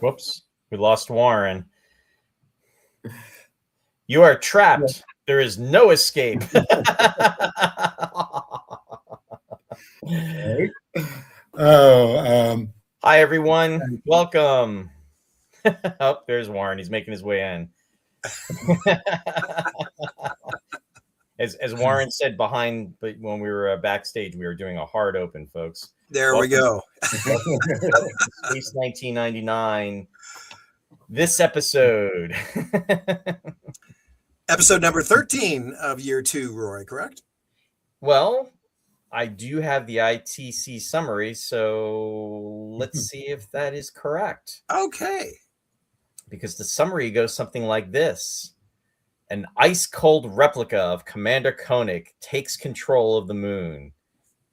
Whoops, we lost Warren. You are trapped. Yeah. There is no escape. Right. Hi, everyone. Welcome. Oh, there's Warren. He's making his way in. As Warren said but when we were backstage, we were doing a hard open, folks. There we go. Space 1999. This episode. Episode number 13 of year 2, Roy, correct? Well, I do have the ITC summary, so let's see if that is correct. Okay. Because the summary goes something like this. An ice-cold replica of Commander Koenig takes control of the moon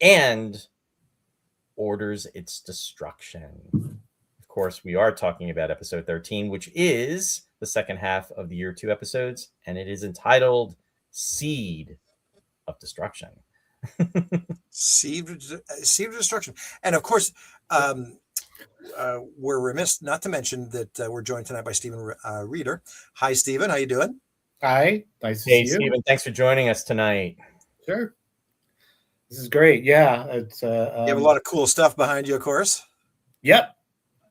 and orders its destruction. Of course, we are talking about episode 13, which is the second half of the year 2 episodes, and it is entitled Seed of Destruction. Seed of Destruction. And of course, we're remiss not to mention that we're joined tonight by Stephen Reeder. Hi, Stephen. How you doing? Hi. Nice to see you. Stephen, thanks for joining us tonight. Sure. This is great. Yeah. It's you have a lot of cool stuff behind you, of course. Yep.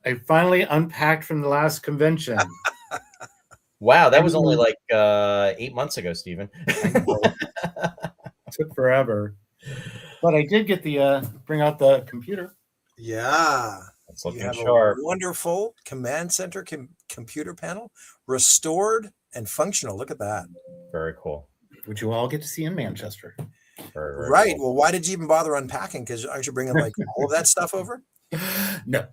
I finally unpacked from the last convention. Wow, that was only like 8 months ago, Stephen. Took forever. But I did get the bring out the computer. Yeah. It's looking you have sharp. A wonderful command center computer panel, restored and functional. Look at that. Very cool. Which you all get to see in Manchester. Very right. Cool. Well, why did you even bother unpacking? Because aren't you bringing like all of that stuff over? No.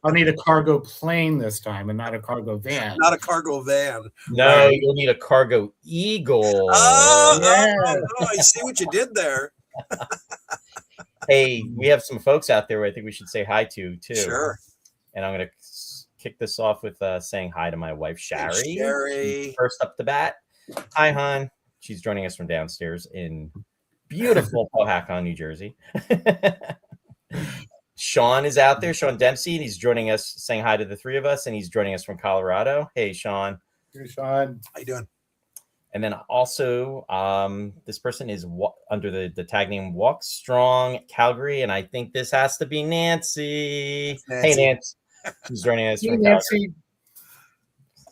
I'll need a cargo plane this time and not a cargo van. Not a cargo van. No, right. You'll need a cargo eagle. I see what you did there. Hey, we have some folks out there who I think we should say hi to, too. Sure. And I'm going to kick this off with saying hi to my wife, Sherry. Hey, Sherry. First up the bat. Hi, hon. She's joining us from downstairs in beautiful Powhatan, New Jersey. Sean is out there, Sean Dempsey, and he's joining us, saying hi to the three of us, and he's joining us from Colorado. Hey, Sean. Hey, Sean. How you doing? And then also, this person is under the tag name Walk Strong Calgary, and I think this has to be Nancy. Hey, Nancy. Who's joining us from Calgary.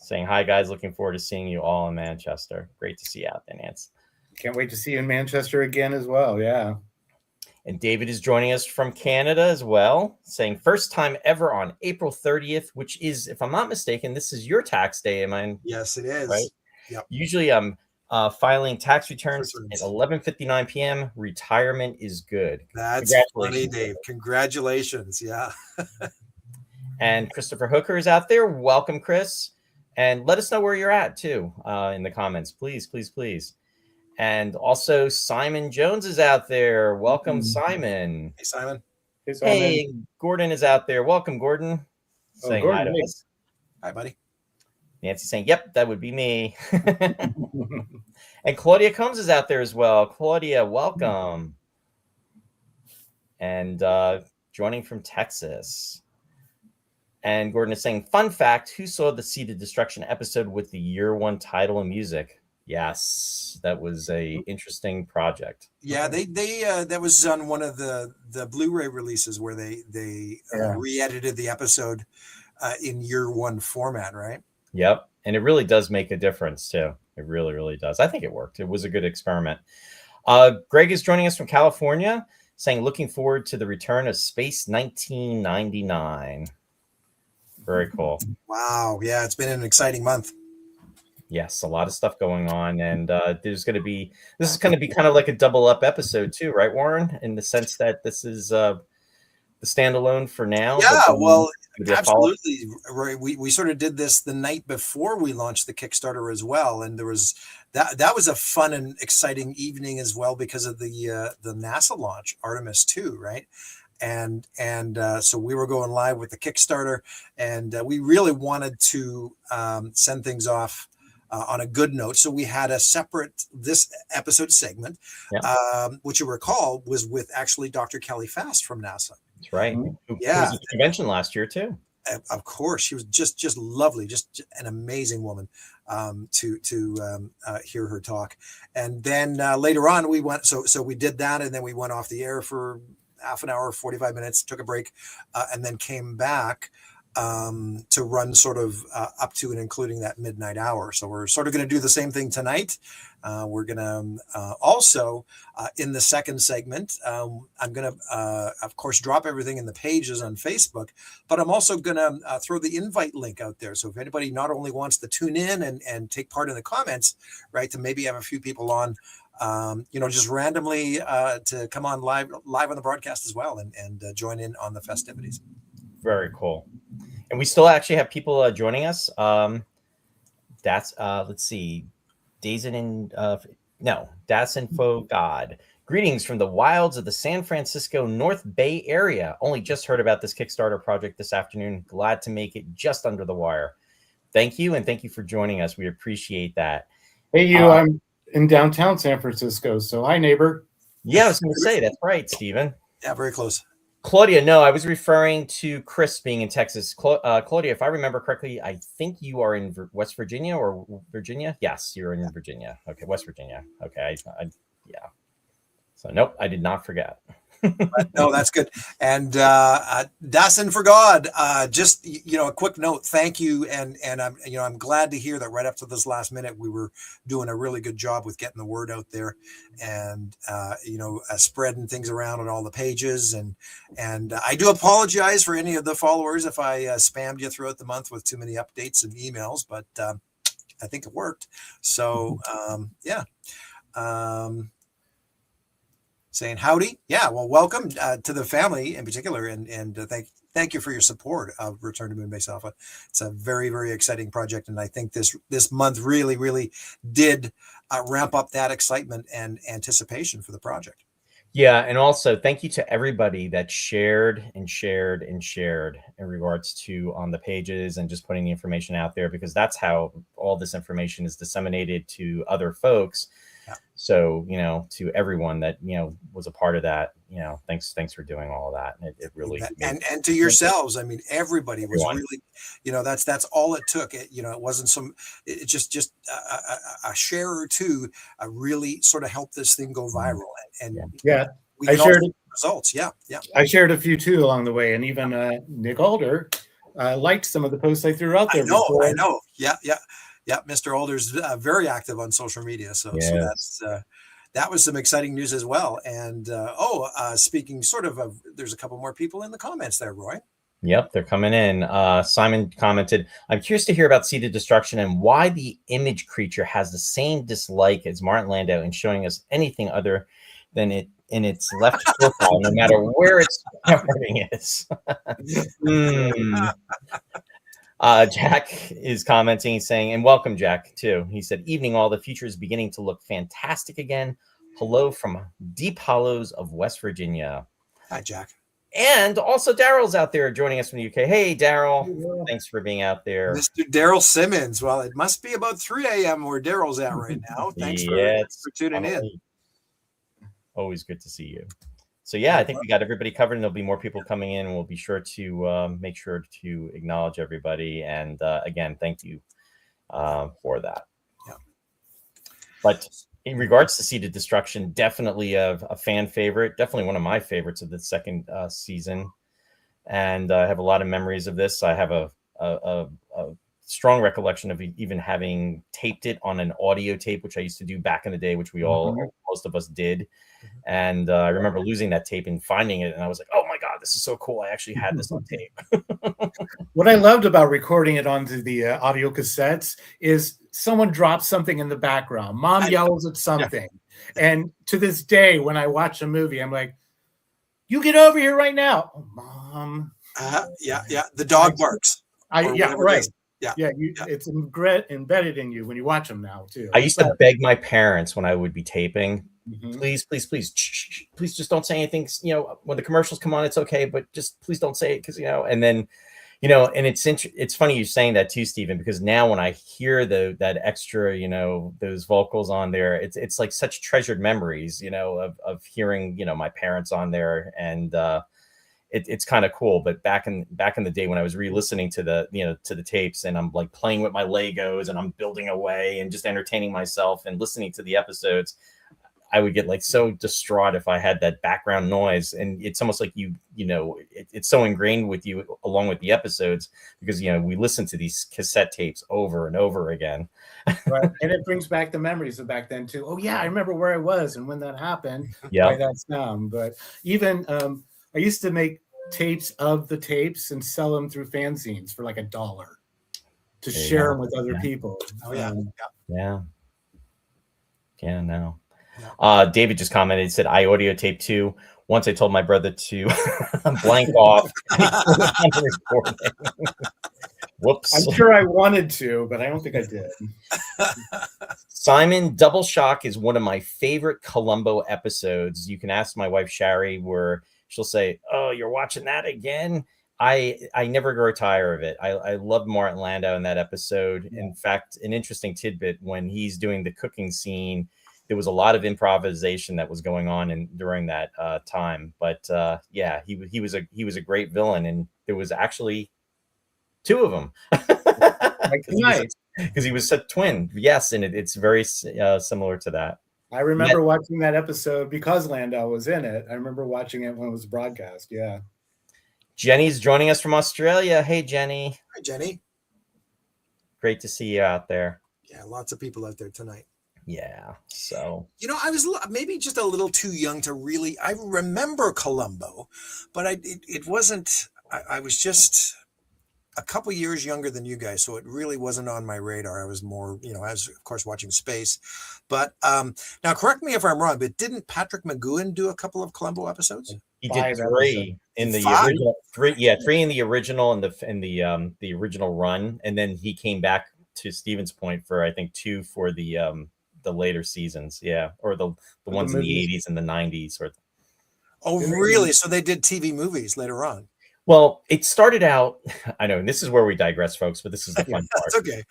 Saying hi, guys. Looking forward to seeing you all in Manchester. Great to see you out there, Nancy. Can't wait to see you in Manchester again as well. Yeah. And David is joining us from Canada as well, saying first time ever on April 30th, which is, if I'm not mistaken, this is your tax day. Am I? Yes, it is. Right. Yep. Usually I'm filing tax returns at 11:59 p.m. Retirement is good. That's funny, Dave. Congratulations. Yeah. And Christopher Hooker is out there. Welcome, Chris. And let us know where you're at, too, in the comments. Please, please, please. And also, Simon Jones is out there. Welcome, Simon. Hey, Simon. Hey, Simon. Hey, Gordon is out there. Welcome, Gordon. Saying Gordon, hi to us. Hi, buddy. Nancy saying, yep, that would be me. And Claudia Combs is out there as well. Claudia, welcome. And joining from Texas. And Gordon is saying, fun fact, who saw the Seed of Destruction episode with the year 1 title and music? Yes, that was a interesting project. Yeah, they that was on one of the Blu-ray releases where they re-edited the episode in year 1 format, right? Yep, and it really does make a difference too. It really, really does. I think it worked. It was a good experiment. Greg is joining us from California, saying looking forward to the return of Space 1999. Very cool. Wow, yeah, it's been an exciting month. Yes, a lot of stuff going on, and this is going to be kind of like a double up episode too, right, Warren? In the sense that this is the standalone for now. Yeah, well, absolutely. Right. We sort of did this the night before we launched the Kickstarter as well, and there was that was a fun and exciting evening as well because of the NASA launch, Artemis 2, right? And so we were going live with the Kickstarter, and we really wanted to send things off on a good note. So we had a separate this episode segment, which you recall was with actually Dr. Kelly Fast from NASA. That's right. Yeah. Who was at the convention last year too. Of course, she was just lovely, just an amazing woman. To hear her talk, and then later on we went. So we did that, and then we went off the air for half an hour, 45 minutes, took a break, and then came back to run sort of up to and including that midnight hour. So we're sort of going to do the same thing tonight. We're going to also, in the second segment, I'm going to, of course, drop everything in the pages on Facebook, but I'm also going to throw the invite link out there. So if anybody not only wants to tune in and take part in the comments, right, to maybe have a few people on, just randomly to come on live on the broadcast as well and join in on the festivities. Very cool. And we still actually have people joining us. That's let's see, Das Info God. Greetings from the wilds of the San Francisco North Bay area. Only just heard about this Kickstarter project this afternoon. Glad to make it just under the wire. Thank you, and thank you for joining us. We appreciate that. Hey, I'm in downtown San Francisco, so hi, neighbor. Yeah, I was going to say, that's right, Stephen. Yeah, very close. Claudia, no, I was referring to Chris being in Texas. Claudia, if I remember correctly, I think you are in West Virginia or Virginia. Yes, you're in Virginia. Okay, West Virginia. Okay, yeah. So nope, I did not forget. No, that's good. And Dasin for God, just a quick note. Thank you, and I'm glad to hear that right up to this last minute we were doing a really good job with getting the word out there, and spreading things around on all the pages. And I do apologize for any of the followers if I spammed you throughout the month with too many updates and emails, but I think it worked. So yeah. Saying howdy. Yeah, well, welcome to the family in particular, and thank you for your support of Return to Moonbase Alpha. It's a very, very exciting project, and I think this month really, really did ramp up that excitement and anticipation for the project. Yeah, and also thank you to everybody that shared and shared and shared in regards to on the pages and just putting the information out there, because that's how all this information is disseminated to other folks. Yeah. So, to everyone that, was a part of that, thanks for doing all of that. It really, and to yourselves. I mean, everybody was really, that's all it took. It wasn't just a share or two, really sort of helped this thing go viral. And yeah, I shared results. Yeah. I shared a few too along the way. And even Nick Alder liked some of the posts I threw out there. I know. Yeah, Mr. Alder's very active on social media, so that was some exciting news as well. And speaking sort of, there's a couple more people in the comments there, Roy. Yep, they're coming in. Simon commented, "I'm curious to hear about Seeded Destruction and why the image creature has the same dislike as Martin Landau in showing us anything other than it in its left profile, no matter where its starting is." Jack is commenting, saying, and welcome, Jack, too. He said, "Evening all. The future is beginning to look fantastic again. Hello from deep hollows of West Virginia." Hi, Jack. And also Daryl's out there joining us from the UK. Hey, Daryl. Thanks for being out there. Mr. Daryl Simmons. Well, it must be about 3 a.m. where Daryl's at right now. Thanks for tuning in. Always good to see you. So yeah, I think we got everybody covered, and there'll be more people coming in, and we'll be sure to make sure to acknowledge everybody. And again, thank you for that. Yeah. But in regards to Seeded Destruction, definitely a fan favorite, definitely one of my favorites of the second season. And I have a lot of memories of this. I have a strong recollection of even having taped it on an audio tape, which I used to do back in the day, which we most of us did. And I remember losing that tape and finding it, and I was like, "Oh my God, this is so cool! I actually had this on tape." What I loved about recording it onto the audio cassettes is someone drops something in the background. Mom yells at something, and to this day, when I watch a movie, I'm like, "You get over here right now, oh, Mom." Yeah. The dog barks. Right. It's embedded in you when you watch them now too. I used to beg my parents when I would be taping, please just don't say anything. When the commercials come on, it's okay, but just please don't say it, because and then and it's funny you saying that too, Stephen, because now when I hear that extra, those vocals on there, it's like such treasured memories, of hearing my parents on there, and it's kind of cool. But back in the day when I was re-listening to the tapes, and I'm like playing with my Legos and I'm building away and just entertaining myself and listening to the episodes, I would get like so distraught if I had that background noise. And it's almost like it's so ingrained with you along with the episodes, because we listen to these cassette tapes over and over again. Right. And it brings back the memories of back then too. Oh yeah, I remember where I was and when that happened. Yeah, by that sound. But even I used to make tapes of the tapes and sell them through fanzines for like $1 to share them with other people. Oh yeah. No. Yeah. David just commented, said, I audio tape too. Once I told my brother to blank off. Whoops. I'm sure I wanted to, but I don't think I did. Simon, Double Shock is one of my favorite Columbo episodes. You can ask my wife, Shari, where she'll say, oh, you're watching that again? I never grow tired of it. I love Martin Landau in that episode. Yeah. In fact, an interesting tidbit, when he's doing the cooking scene, there was a lot of improvisation that was going on during that time. But yeah, he was a great villain, and there was actually 2 of them. Because he was a twin. Yes, and it's very similar to that. I remember watching that episode because Landau was in it. I remember watching it when it was broadcast. Yeah. Jenny's joining us from Australia. Hey, Jenny. Hi, Jenny. Great to see you out there. Yeah, lots of people out there tonight. Yeah. So, I was maybe just a little too young to really. I remember Columbo, but it wasn't. I was just a couple years younger than you guys, so it really wasn't on my radar. I was more, I was of course watching Space. But now, correct me if I'm wrong, but didn't Patrick McGoohan do a couple of Columbo episodes? He did 3 in the original. 3 in the original and the original run, and then he came back to Steven's point for I think 2 for the later seasons. Yeah, or the ones in the 80s and the 90s. Oh, really? So they did TV movies later on. Well, it started out, I know, and this is where we digress, folks, but this is the fun part. That's okay.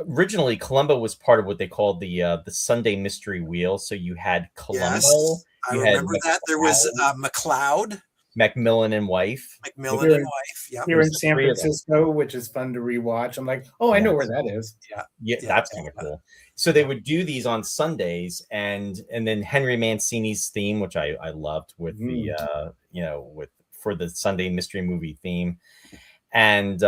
Originally, Columbo was part of what they called the Sunday Mystery Wheel. So you had Columbo. Yes, I remember that. There was McLeod. Macmillan and Wife. Macmillan and Wife, yeah. Here in San Francisco, which is fun to rewatch. I'm like, oh, I know where that is. Yeah, that's kind of cool. So they would do these on Sundays, and then Henry Mancini's theme, which I loved with the for the Sunday mystery movie theme. And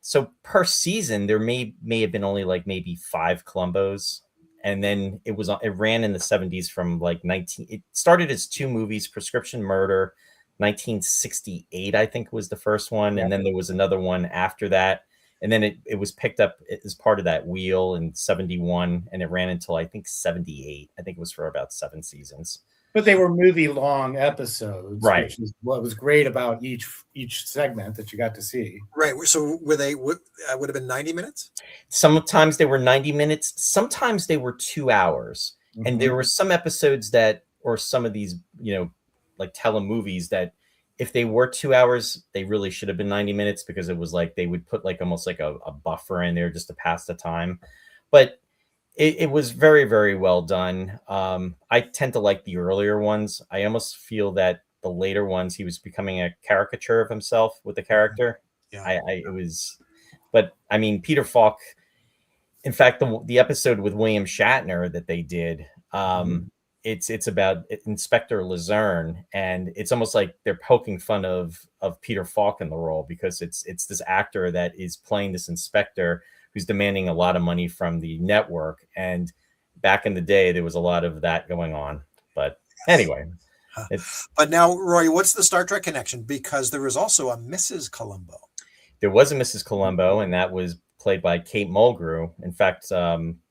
so per season there may have been only like maybe 5 Columbos, and then it ran in the 70s from like it started as 2 movies, Prescription Murder 1968 I think was the first one, and then there was another one after that, and then it was picked up as part of that wheel in 71, and it ran until I think 78. I think it was for about 7 seasons. But they were movie-long episodes, right? Which is what was great about each segment that you got to see. Right. So would have been 90 minutes? Sometimes they were 90 minutes. Sometimes they were 2 hours. Mm-hmm. And there were some episodes or some of these, like telemovies that if they were 2 hours, they really should have been 90 minutes, because it was like they would put like almost like a buffer in there just to pass the time. But it was very, very well done. I tend to like the earlier ones. I almost feel that the later ones, he was becoming a caricature of himself with the character. Yeah, but I mean, Peter Falk. In fact, the episode with William Shatner that they did, it's about Inspector Luzerne, and it's almost like they're poking fun of Peter Falk in the role, because it's this actor that is playing this inspector who's demanding a lot of money from the network. And back in the day, there was a lot of that going on. But anyway. But now, Roy, what's the Star Trek connection? Because there was also a Mrs. Columbo. There was a Mrs. Columbo, and that was played by Kate Mulgrew. In fact,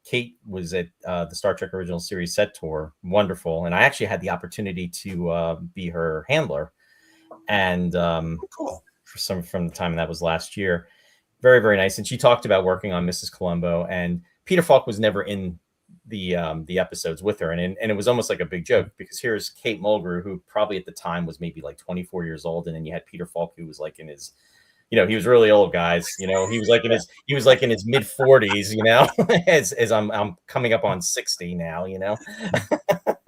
Kate was at the Star Trek Original Series set tour. Wonderful. And I actually had the opportunity to be her handler. And cool. From the time that was last year. Very, very nice. And she talked about working on Mrs. Columbo, and Peter Falk was never in the episodes with her. And it was almost like a big joke, because here's Kate Mulgrew, who probably at the time was maybe like 24 years old. And then you had Peter Falk, who was like in his, he was really old, guys. He was like in his mid 40s, as I'm coming up on 60 now,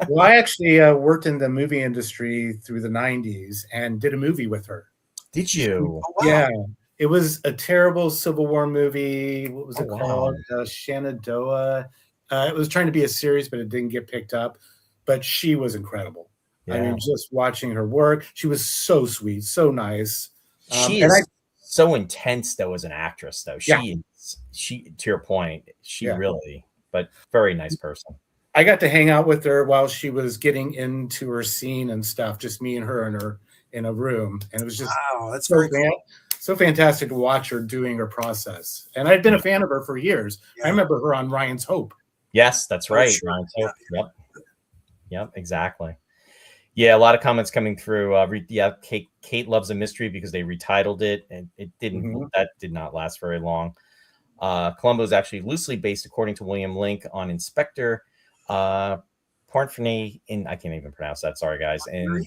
Well, I actually worked in the movie industry through the 90s and did a movie with her. Did you? Oh, wow. Yeah. It was a terrible Civil War movie. What was it wow. called? Shenandoah. It was trying to be a series, but it didn't get picked up. But she was incredible. I mean, just watching her work, she was so sweet, so nice. She is so intense, though, as an actress, though. She, to your point, she really, but very nice person. I got to hang out with her while she was getting into her scene and stuff, just me and her in a room. And it was just that's very cool. So fantastic to watch her doing her process. And I've been a fan of her for years. I remember her on Ryan's Hope. Yes, that's right. Sure. Ryan's Hope. Yep, exactly. Yeah, a lot of comments coming through. Kate loves a mystery because they retitled it, and it didn't. That did not last very long. Columbo is actually loosely based, according to William Link, on Inspector Pornfrey in, I can't even pronounce that. Sorry, guys. And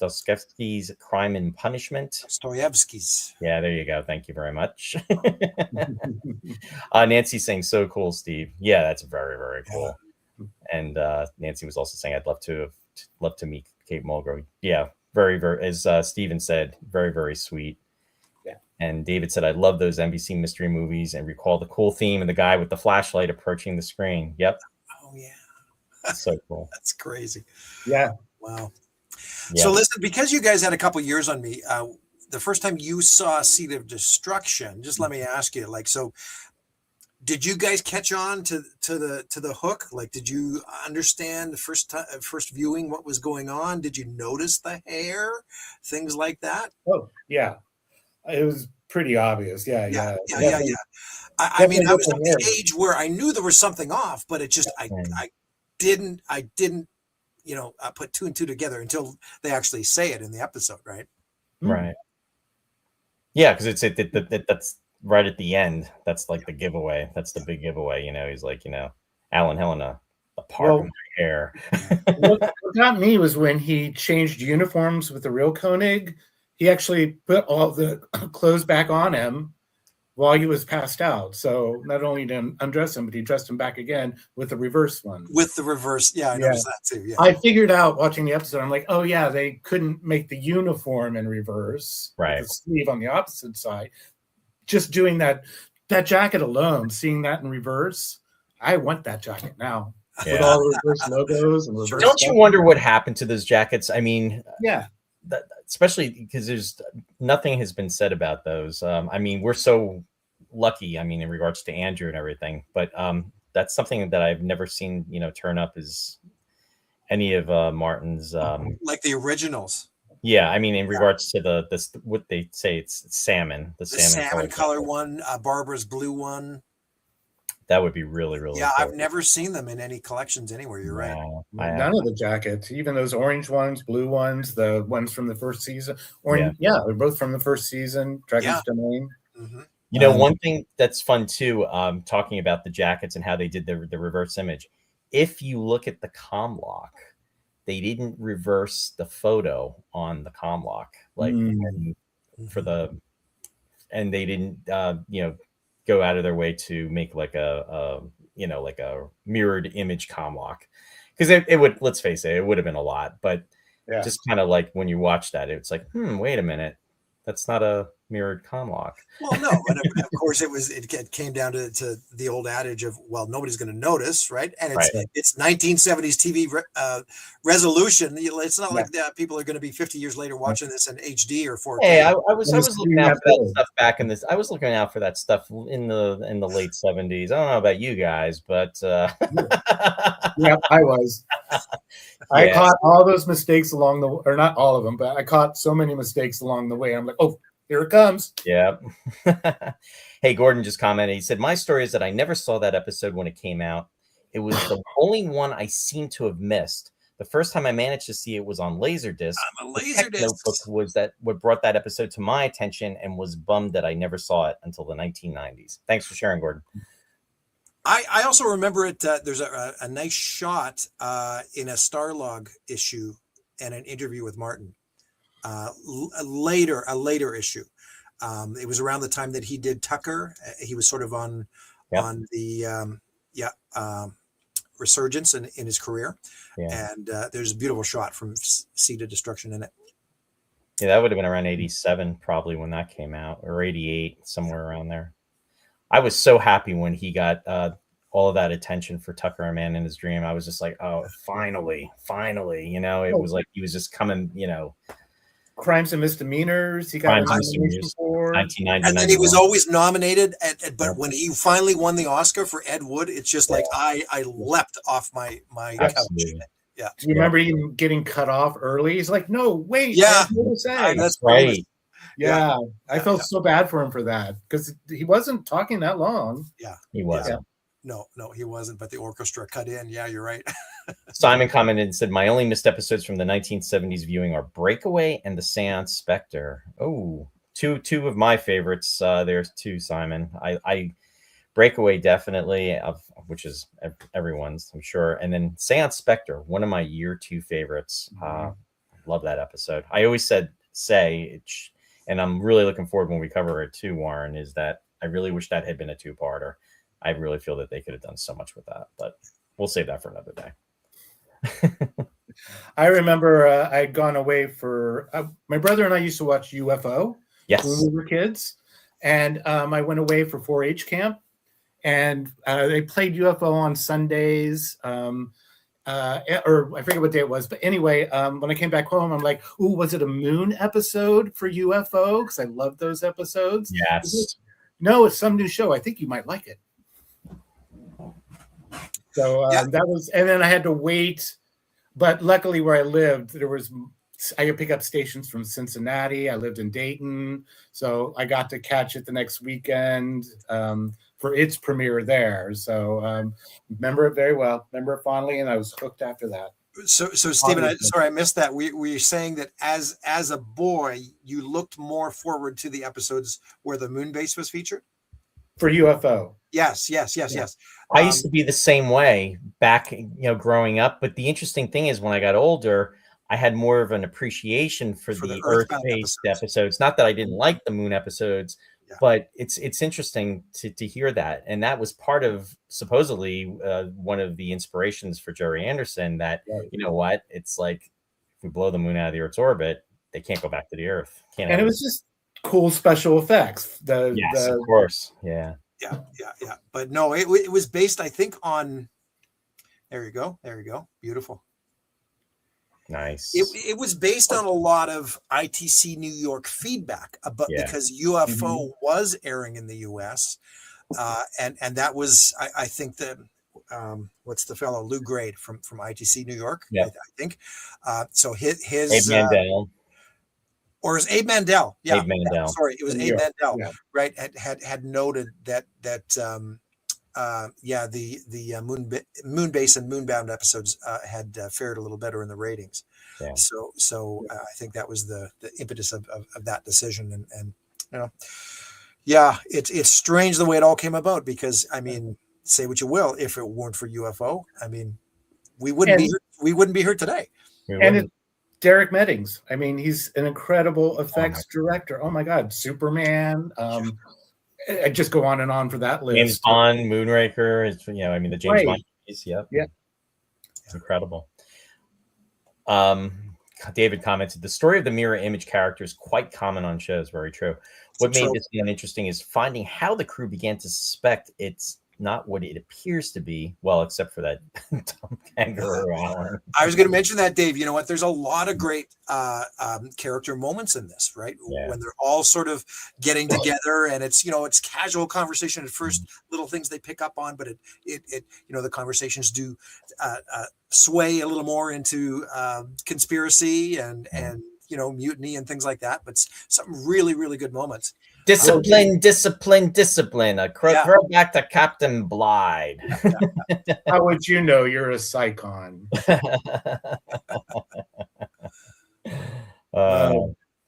Dostoevsky's Crime and Punishment. Dostoevsky's. Yeah, there you go. Thank you very much. Nancy saying, "So cool, Steve." Yeah, that's very, very cool. And Nancy was also saying, "I'd love to meet Kate Mulgrew." Yeah, very, very, as Steven said, very, very sweet. Yeah. And David said, "I love those NBC mystery movies and recall the cool theme and the guy with the flashlight approaching the screen." Yep. Oh yeah. So cool. That's crazy. Yeah. Wow. Yeah. So listen, because you guys had a couple years on me, the first time you saw Seed of Destruction, just let me ask you, like, so did you guys catch on to the hook? Like, did you understand the first viewing what was going on? Did you notice the hair, things like that? Oh yeah, it was pretty obvious. Yeah. I mean, I was at the age where I knew there was something off, but it just I didn't put two and two together until they actually say it in the episode, right? Right. Yeah, because that's right at the end. That's like the giveaway. That's the big giveaway. He's like, Alan Helena, a part of my hair. What got me was when he changed uniforms with the real Koenig. He actually put all the clothes back on him while he was passed out. So not only didn't undress him, but he dressed him back again with the reverse one. With the reverse, I noticed that too. Yeah, I figured out watching the episode. I'm like, oh yeah, they couldn't make the uniform in reverse, right? The sleeve on the opposite side. Just doing that jacket alone, seeing that in reverse, I want that jacket now. Yeah. With all the reverse logos and reverse. Don't you wonder what happened to those jackets? I mean, especially because nothing has been said about those. I mean, we're so lucky. I mean, in regards to Andrew and everything, but that's something that I've never seen. Turn up is any of Martin's like the originals. Yeah, I mean, in regards to what they say, it's salmon, the salmon color one, Barbara's blue one. That would be really, really. Yeah, cool. I've never seen them in any collections anywhere. You're right. None of the jackets, even those orange ones, blue ones, the ones from the first season. They're both from the first season. Dragon's Domain. Mm-hmm. One thing that's fun too, talking about the jackets and how they did the reverse image. If you look at the comm lock, they didn't reverse the photo on the comm lock, and they didn't, go out of their way to make like a mirrored image comm lock, because it would, let's face it would have been a lot, but just kind of like when you watch that, it's like, wait a minute, that's not a mirrored comm lock. Well, no, and of course it came down to the old adage of, well, nobody's going to notice, right? And it's 1970s TV resolution. It's not like people are going to be 50 years later watching this in HD or 4K. Hey, I was looking out for that stuff back in this. I was looking out for that stuff in the late 70s. I don't know about you guys, but yeah, I was. I caught all those mistakes along the, or not all of them, but I caught so many mistakes along the way. I'm like, oh, here it comes. Yeah. Hey, Gordon just commented. He said, my story is that I never saw that episode when it came out. It was the only one I seem to have missed. The first time I managed to see it was on Laserdisc. Notebook was what brought that episode to my attention, and was bummed that I never saw it until the 1990s. Thanks for sharing, Gordon. I also remember it. There's a nice shot in a Starlog issue and an interview with Martin. A later issue. It was around the time that he did Tucker. He was sort of on the resurgence in his career. Yeah. And there's a beautiful shot from Sea to Destruction in it. Yeah, that would have been around 87 probably when that came out, or 88, somewhere around there. I was so happy when he got all of that attention for Tucker and Man in His Dream. I was just like, oh, finally, you know, it was like he was just coming, you know. Crimes and Misdemeanors, he got a nomination for. 1990, and then he was always nominated, but when he finally won the Oscar for Ed Wood, it's just like I leapt off my couch. Yeah. Do you remember him getting cut off early? He's like, no, wait. Yeah, that's right. Yeah, I felt so bad for him for that because he wasn't talking that long. Yeah, he wasn't. No, he wasn't. But the orchestra cut in. Yeah, you're right. Simon commented and said, "My only missed episodes from the 1970s viewing are Breakaway and The Seance Spectre." Oh, two of my favorites. There's two, Simon. I Breakaway definitely, which is everyone's, I'm sure, and then Seance Spectre, one of my year 2 favorites. Love that episode. I always and I'm really looking forward when we cover it too, Warren, is that I really wish that had been a 2-parter. I really feel that they could have done so much with that, but we'll save that for another day. I remember I had gone away for my brother and I used to watch UFO when we were kids, and I went away for 4-H camp, and they played UFO on Sundays. Or I forget what day it was, but anyway, when I came back home, I'm like, "Ooh, was it a moon episode for UFO?" Because I love those episodes. Yes. No, it's some new show. I think you might like it. So that was, and then I had to wait. But luckily, where I lived, I could pick up stations from Cincinnati. I lived in Dayton, so I got to catch it the next weekend for its premiere there. So remember it very well, remember it fondly, and I was hooked after that. So Stephen, sorry, I missed that. Were saying that as a boy, you looked more forward to the episodes where the moon base was featured? For UFO. Yes. I used to be the same way back, growing up. But the interesting thing is when I got older, I had more of an appreciation for the Earth-based episodes. Not that I didn't like the moon episodes, but it's interesting to hear that. And that was part of supposedly one of the inspirations for Jerry Anderson, that, you know what, it's like if we blow the moon out of the Earth's orbit, they can't go back to the Earth. And it was just cool special effects. Of course. Yeah. But no, it was based, I think, on. There you go. Beautiful. Nice. It was based on a lot of ITC New York feedback because UFO was airing in the US, and that was I think that what's the fellow Lou Grade from ITC New York, I think. So his Abe Mandel. Or is Abe Mandel? Yeah, Abe Mandel. Sorry, it was Abe Mandel. Yeah. Right, had noted that the moon base and moonbound episodes had fared a little better in the ratings. Yeah. So I think that was the impetus of that decision, and it's strange the way it all came about, because I mean, say what you will, if it weren't for UFO, I mean, we wouldn't be here today. Derek Meddings. I mean, he's an incredible effects director. Oh my God, Superman. I just go on and on for that list. James Bond, Moonraker. The James Bond piece. Yeah. It's incredible. David commented, the story of the mirror image character is quite common on shows. Very true. What made this one interesting is finding how the crew began to suspect it's not what it appears to be. Well, except for that dumb kangaroo. I was going to mention that, Dave. You know what? There's a lot of great character moments in this, right? Yeah. When they're all sort of getting together, and it's casual conversation at first, little things they pick up on, but it the conversations do sway a little more into conspiracy and mutiny and things like that. But some really, really good moments. Discipline. A throwback to Captain Blythe. How would you know you're a psychon?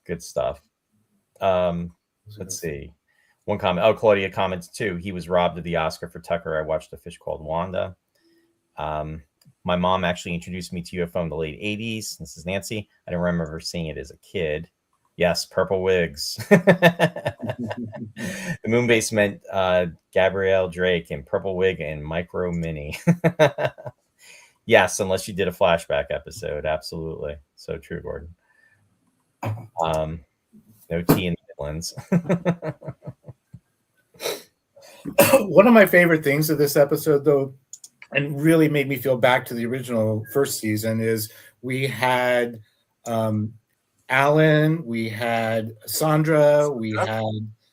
Good stuff. Let's see. One comment. Oh, Claudia comments too. He was robbed of the Oscar for Tucker. I watched A Fish Called Wanda. My mom actually introduced me to UFO in the late 80s. This is Nancy. I don't remember seeing it as a kid. Yes, purple wigs. The moon base meant Gabrielle Drake in purple wig and Micro Mini. Yes, unless you did a flashback episode. Absolutely. So true, Gordon. No tea in the Midlands. One of my favorite things of this episode, though, and really made me feel back to the original first season, is we had Alan, we had Sandra, we had.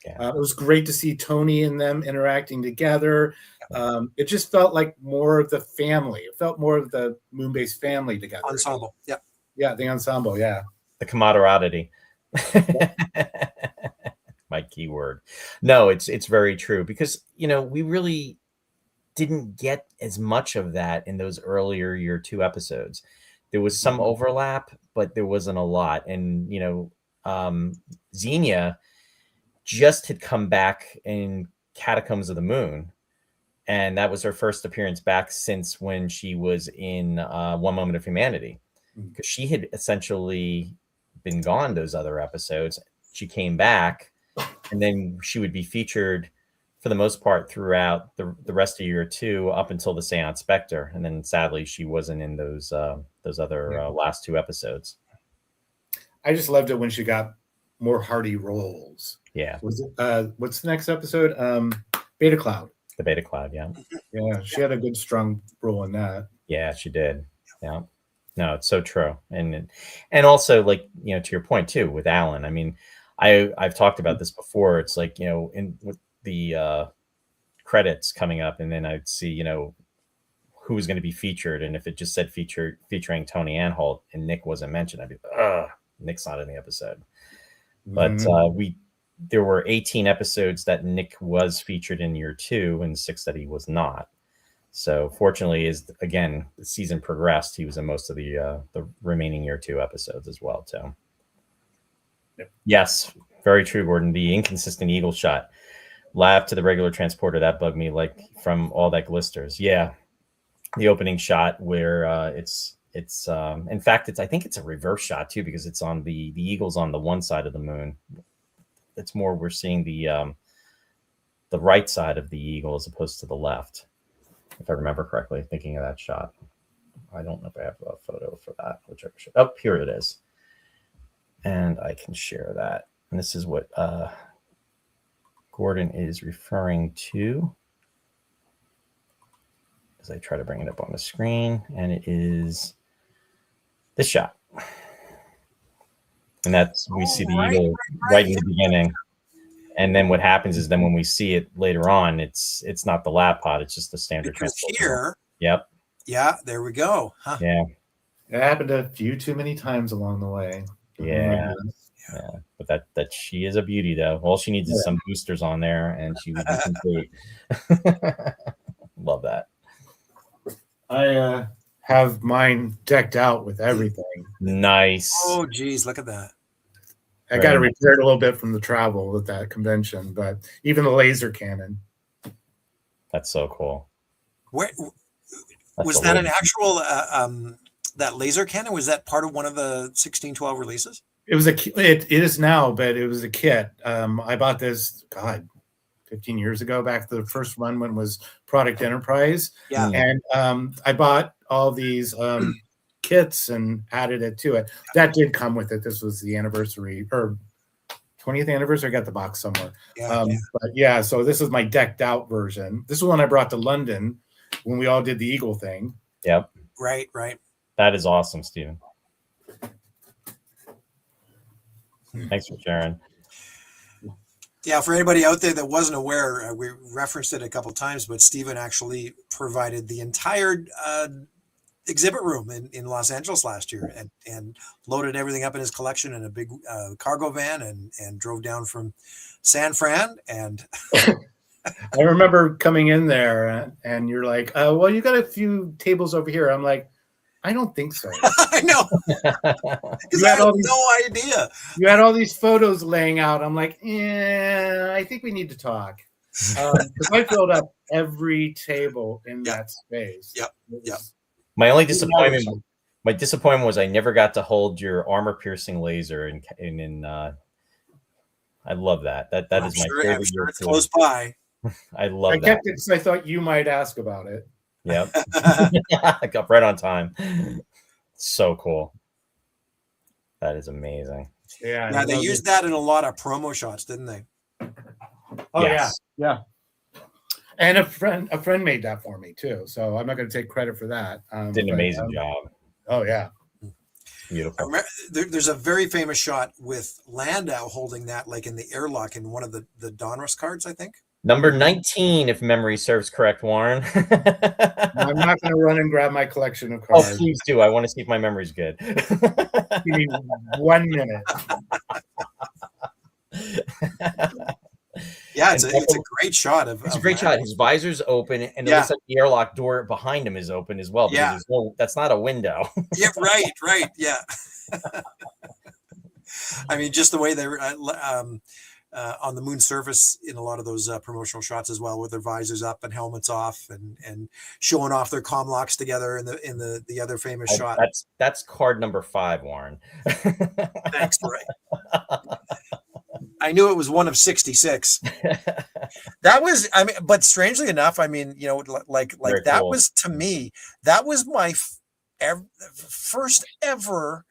It was great to see Tony and them interacting together. It just felt like more of the family. It felt more of the Moonbase family together. Ensemble. Yeah. Yeah, the ensemble. Yeah. The camaraderie. My keyword. No, it's very true, because we really didn't get as much of that in those earlier year 2 episodes. There was some overlap, but there wasn't a lot. And Xenia just had come back in Catacombs of the Moon, and that was her first appearance back since when she was in One Moment of Humanity, because she had essentially been gone those other episodes. She came back, and then she would be featured for the most part throughout the rest of year 2 up until the Seance Spectre, and then sadly she wasn't in those other last 2 episodes. I just loved it when she got more hearty roles. Yeah. Was it, what's the next episode? Beta Cloud. The Beta Cloud, yeah. Yeah, she had a good strong role in that. Yeah, she did. Yeah. No, it's so true. And also, like, to your point too, with Alan, I mean, I've talked about this before. It's like, in with the credits coming up, and then I'd see, who was going to be featured. And if it just said featuring Tony Anholt and Nick wasn't mentioned, I'd be, Nick's not in the episode. But there were 18 episodes that Nick was featured in year 2 and 6 that he was not. So fortunately, as again the season progressed, he was in most of the remaining year 2 episodes as well too. Yep. Yes, very true, Gordon. The inconsistent eagle shot, lab to the regular transporter, that bugged me, like from all that glisters. Yeah, the opening shot where it's in fact I think it's a reverse shot too, because it's on the eagle's on the one side of the moon. It's more we're seeing the right side of the eagle as opposed to the left, if I remember correctly, thinking of that shot. I don't know if I have a photo for that, which I should. Oh, here it is. And I can share that. And this is what Gordon is referring to as I try to bring it up on the screen. And it is this shot. And that's, we see the eagle right in the beginning. And then what happens is then when we see it later on, it's not the lab pod, it's just the standard transport. Here. Yep. Yeah, there we go. Huh. Yeah. It happened a few too many times along the way. Yeah. Yeah. But that she is a beauty though. All she needs is some boosters on there and she would be complete. Love that. I have mine decked out with everything. Nice. Oh geez, look at that. I got to repair it a little bit from the travel with that convention, but even the laser cannon. That's so cool. Where was that an actual that laser cannon? Was that part of one of the 1612 releases? It was it is now, but it was a kit. I bought this 15 years ago, back to the first run when it was Product Enterprise. Yeah. And I bought all these kits and added it to it. That did come with it. This was the anniversary or 20th anniversary. I got the box somewhere. But yeah, so this is my decked out version. This is one I brought to London when we all did the Eagle thing. Yep. Right. That is awesome, Stephen. Thanks for sharing. Yeah, for anybody out there that wasn't aware, we referenced it a couple of times, but Stephen actually provided the entire exhibit room in Los Angeles last year and loaded everything up in his collection in a big cargo van and drove down from San Fran. And I remember coming in there and you're like, well, you got a few tables over here. I'm like, I don't think so. I know. Because I had no idea. You had all these photos laying out. I'm like, yeah, I think we need to talk. Because I filled up every table in that space. Yep. My only disappointment, was I never got to hold your armor-piercing laser. I love that. That is my favorite. I'm sure it's close by. I love that. I kept it because I thought you might ask about it. Yep. I got right on time. So cool. That is amazing. Yeah. Yeah, they used that in a lot of promo shots, didn't they? Oh Yes. yeah. And a friend made that for me too. So I'm not going to take credit for that. Did an amazing job. Oh yeah. Beautiful. There's a very famous shot with Landau holding that like in the airlock in one of the Donruss cards, I think. Number 19, if memory serves correct, Warren. I'm not going to run and grab my collection of Oh, cards. please do. I want to see if my memory's good. Give me 1 minute. Yeah, it's a great shot. It's a great shot. His visor's open, and it looks like the airlock door behind him is open as well. Because that's not a window. Yeah, right. Yeah. I mean, just the way they were on the moon surface in a lot of those promotional shots as well, with their visors up and helmets off, and showing off their comm locks together in the other famous shot. That's card number 5, Warren. Thanks, Ray. I knew it was one of 66. That was, I mean, but strangely enough, I mean, you know, like very that cool. Was to me, that was my first ever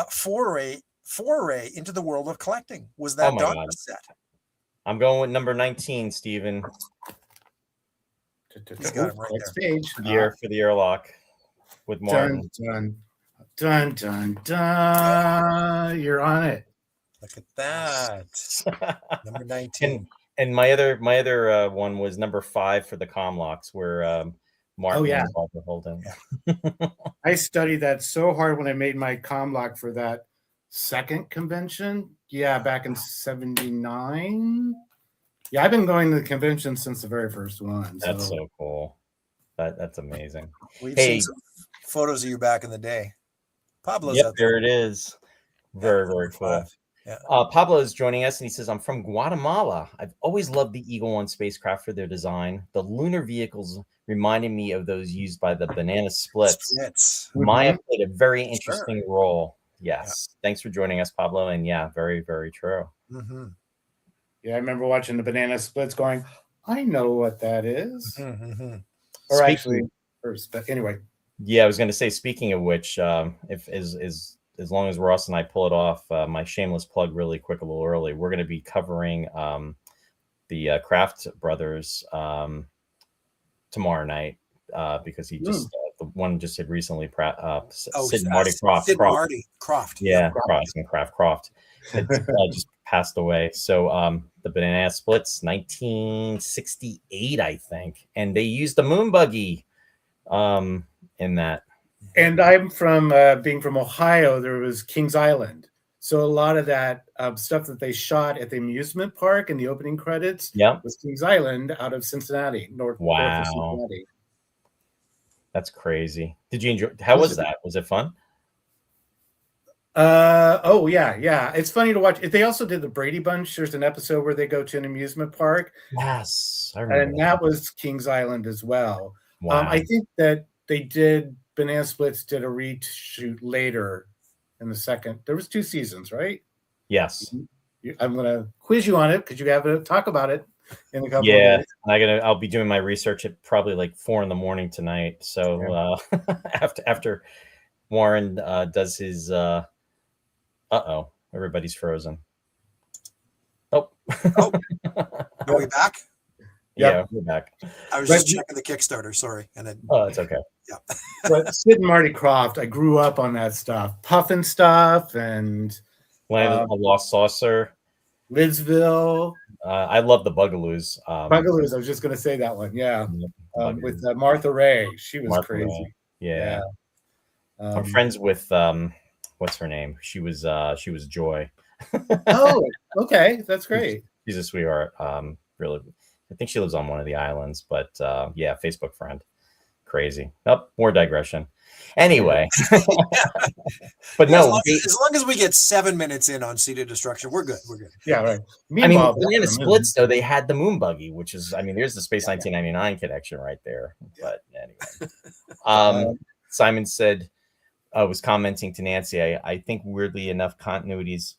foray into the world of collecting. Was that Donruss set? I'm going with number 19, Stephen. He's got him right there. For the airlock with Martin. Dun. You're on it. Look at that. Number 19. And my other one was number 5 for the comm locks, where Martin and Bob were holding. I studied that so hard when I made my comm lock for that second convention. Yeah, back in 79. Yeah, I've been going to the convention since the very first one. That's so cool. That's amazing. We've seen some photos of you back in the day. Pablo's out there. There it is. Very, very cool. Yeah. Pablo is joining us, and he says, I'm from Guatemala. I've always loved the Eagle 1 spacecraft for their design. The lunar vehicles reminded me of those used by the Banana Splits. Maya played a very interesting role. Yes. Yeah. Thanks for joining us, Pablo. And yeah, very, very true. Mm-hmm. Yeah, I remember watching the Banana Splits going, I know what that is. Mm-hmm. Or actually, first, but anyway. Yeah, I was going to say, speaking of which, as long as Ross and I pull it off, my shameless plug really quick, a little early, we're going to be covering the Kraft brothers tomorrow night because he just the one just had recently Sid Marty Croft. Yeah, Croft had just passed away. So the Banana Splits, 1968, I think, and they used the moon buggy in that. And I'm from being from Ohio. There was Kings Island, so a lot of that stuff that they shot at the amusement park in the opening credits, was Kings Island out of Cincinnati, north of Cincinnati. That's crazy. Did you enjoy? How was that? Was it fun? Oh yeah. It's funny to watch. They also did the Brady Bunch. There's an episode where they go to an amusement park. Yes, I remember. And that was Kings Island as well. Wow. I think that they did. Banana Splits did a reshoot later in the second. There was 2 seasons, right? Yes. I'm gonna quiz you on it because you have to talk about it in a couple. Yeah, of minutes. I'll be doing my research at probably like 4 a.m. tonight. So after Warren does his everybody's frozen. Are we back? Yeah, we're back. I was just checking the Kickstarter. Sorry, and then it's okay. Yeah. But Sid and Marty Croft, I grew up on that stuff, Puffin stuff, and Land of the Lost Saucer, Lidsville. I love the Bugaloos. Bugaloos. I was just going to say that one. Yeah, with Martha Ray. She was crazy. Ray. Yeah. I'm friends with what's her name? She was Joy. Oh, okay, that's great. She's a sweetheart. Really. I think she lives on one of the islands, but Facebook friend. Crazy. More digression. Anyway, but as long as we get 7 minutes in on Seed of Destruction, we're good. We're good. Yeah, right. Meanwhile, Banana Splits though, they had the moon buggy, which is, there's the Space 1999 connection right there. But anyway, Simon said, was commenting to Nancy. I think weirdly enough, continuities,